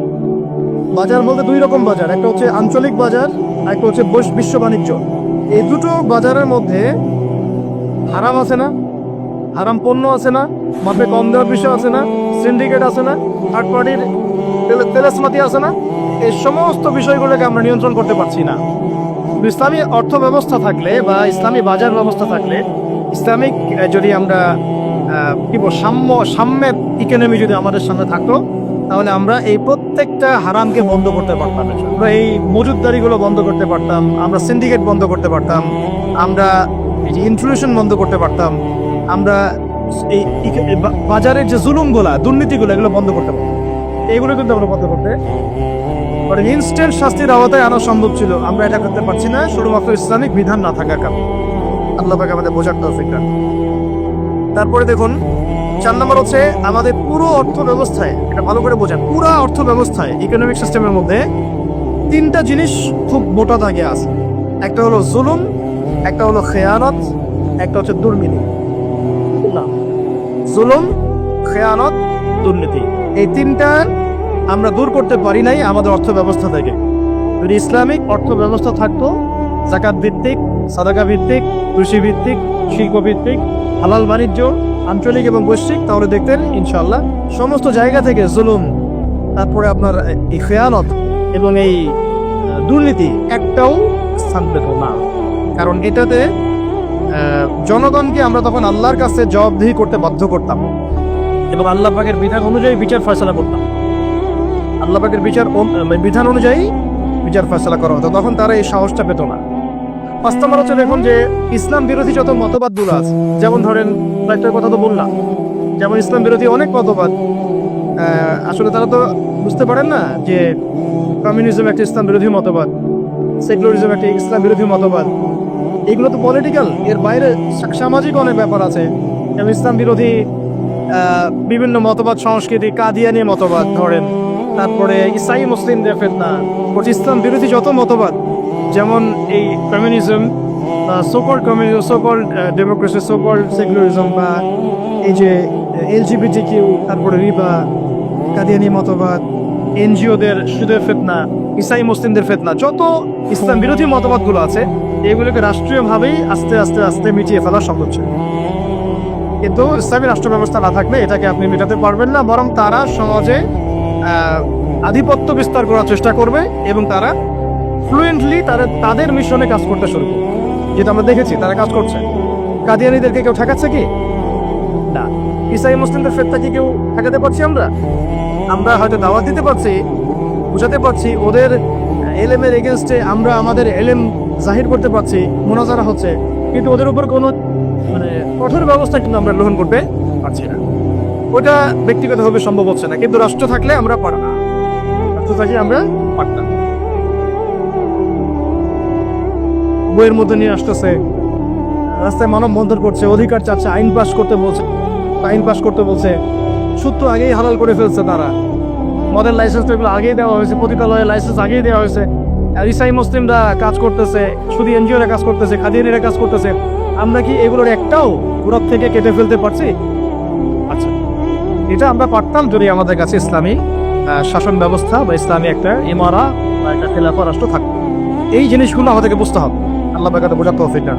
[SPEAKER 1] বলতে 2 রকম বাজার, একটা হচ্ছে আঞ্চলিক বাজার, একটা হচ্ছে বিশ্ব বাণিজ্য। এই দুটো বাজারের মধ্যে হারাম আছে না, হারাম পণ্য আছে না, মাপে কম দেওয়ার বিষয় আছে না, সিন্ডিকেট আছে না, থার্ড পার্টির তেলেসমাতি আছে না, এই সমস্ত বিষয়গুলোকে আমরা নিয়ন্ত্রণ করতে পারছি না। ইসলামী অর্থ ব্যবস্থা থাকলে বা ইসলামী বাজার ব্যবস্থা থাকলে, ইসলামিক যদি আমরা কি বল সাম্যের ইকোনমি যদি আমাদের সামনে থাকতো, তাহলে আমরা এই প্রত্যেকটা হারামকে বন্ধ করতে পারতাম। আমরা এই মজুদদারিগুলো বন্ধ করতে পারতাম, আমরা সিন্ডিকেট বন্ধ করতে পারতাম, আমরা এই যে ইনফ্লেশন বন্ধ করতে পারতাম, আমরা এই বাজারের যে জুলুমগুলা, দুর্নীতিগুলো, এগুলো বন্ধ করতে পারতাম। এইগুলো কিন্তু আমরা বন্ধ করতে ইনস্ট্যান্ট শাস্তির আওতায় আনা সম্ভব ছিল। আমরা এটা করতে পারছি না শুধুমাত্র ইসলামিক বিধান না থাকার কারণে। আল্লাহ পাক আমাদের বোঝার তৌফিক দান। তারপরে দেখুন 4 নম্বর হচ্ছে আমাদের পুরো অর্থ ব্যবস্থায়, এটা ভালো করে বোঝান, পুরো অর্থ ব্যবস্থায় ইকোনমিক সিস্টেমের মধ্যে 3টা জিনিস খুব মোটা দাগে আছে। একটা হলো জুলুম, একটা হলো খেয়ানত, একটা হচ্ছে দুর্নীতি। জুলুম, খেয়ানত, দুর্নীতি, এই 3টা আমরা দূর করতে পারি নাই আমাদের অর্থ ব্যবস্থা থেকে। যদি ইসলামিক অর্থ ব্যবস্থা থাকতো, যাকাত ভিত্তিক, সাদাকা ভিত্তিক, কৃষি ভিত্তিক, শিল্প ভিত্তিক, হালাল বাণিজ্য, আঞ্চলিক এবং বৈশ্বিক, তাহলে দেখতেন ইনশাআল্লাহ সমস্ত জায়গা থেকে জুলুম, তারপরে আপনার এই খেয়ানত এবং এই দুর্নীতি একটাও স্থান পেত না। কারণ এটাতে জনগণকে আমরা তখন আল্লাহর কাছে জবাবদিহি করতে বাধ্য করতাম এবং আল্লাহ পাকের বিধান অনুযায়ী বিচার ফয়সালা করতাম। আল্লাহ পাকের বিধান অনুযায়ী বিচার ফয়সালা করা হতো, তখন তারা এই সাহসটা পেত না। 5 নম্বর হচ্ছে দেখুন যে ইসলাম বিরোধী যত মতবাদগুলো আছে, যেমন ধরেন একটা কথা তো বললাম, যেমন ইসলাম বিরোধী অনেক মতবাদ, আসলে তারা তো বুঝতে পারেন না যে কমিউনিজম একটা ইসলাম বিরোধী মতবাদ, সেকুলারিজম একটা ইসলাম বিরোধী মতবাদ। এগুলো তো পলিটিক্যাল, এর বাইরে সামাজিক অনেক ব্যাপার আছে। যেমন ইসলাম বিরোধী বিভিন্ন মতবাদ, সংস্কৃতি, কাদিয়ানি মতবাদ ধরেন, তারপরে ইসাই মুসলিমদের ফিতনা, ইসলাম বিরোধী যত মতবাদ, যেমন এই communism, so-called democracy, so-called secularism, বা এই যে LGBT, তারপরে রিবা, কাদিয়ানি মতবাদ, এনজিওদের সুদের ফিতনা, ইসাই মুসলিমদের ফিতনা, যত ইসলাম বিরোধী মতবাদগুলো আছে, এগুলোকে রাষ্ট্রীয়ভাবেই আস্তে আস্তে আস্তে মিটিয়ে ফেলা সম্ভব ছিল। কিন্তু ইসলামী রাষ্ট্র ব্যবস্থা না থাকলে এটাকে আপনি মেটাতে পারবেন না, বরং তারা সমাজে আধিপত্য বিস্তার করার চেষ্টা করবে এবং তারা ফ্লুয়েন্টলি তাদের মিশনে কাজ করতে শুরু করবে, যেটা আমরা দেখেছি তারা কাজ করছে। কাদিয়ানিদেরকে কেউ ঠেকাচ্ছে কি? না। ইসাই মুসলিমদের ফিতনা কি কেউ ঠেকাতে পারছি? আমরা হয়তো দাওয়াত দিতে পারছি, বুঝাতে পারছি, ওদের এলেমের এগেনস্টে আমরা আমাদের এলেম জাহির করতে পারছি, মুনাজারা হচ্ছে, কিন্তু ওদের উপর কোনো কঠোর ব্যবস্থা কিন্তু আমরা গ্রহণ করতে পারছি না। ওটা ব্যক্তিগতভাবে সম্ভব হচ্ছে না, কিন্তু রাষ্ট্র থাকলে আমরা পারতাম, রাষ্ট্র থাকলে আমরা পারতাম। বইয়ের মধ্যে নিয়ে আসতেছে, রাস্তায় মানববন্ধন করছে, অধিকার চাচ্ছে, আইন পাস করতে বলছে, সুদ তো আগেই হালাল করে ফেলছে তারা, মদের লাইসেন্স তো এগুলো আগেই দেওয়া হয়েছে, পতিতালয়ের লাইসেন্স আগেই দেওয়া হয়েছে। আর ইসাই মুসলিমরা কাজ করতেছে, শুধু এনজিওরা কাজ করতেছে, খাদিয়ানিরা কাজ করতেছে। আমরা কি এগুলোর একটাও পুরো থেকে কেটে ফেলতে পারছি? আচ্ছা, এটা আমরা পারতাম যদি আমাদের কাছে ইসলামী শাসন ব্যবস্থা বা ইসলামী একটা ইমারা বা একটা খেলাফা রাষ্ট্র থাকতো। এই জিনিসগুলো আমাদেরকে বুঝতে হবে। আল্লাহ পাক বোঝার তৌফিক দান।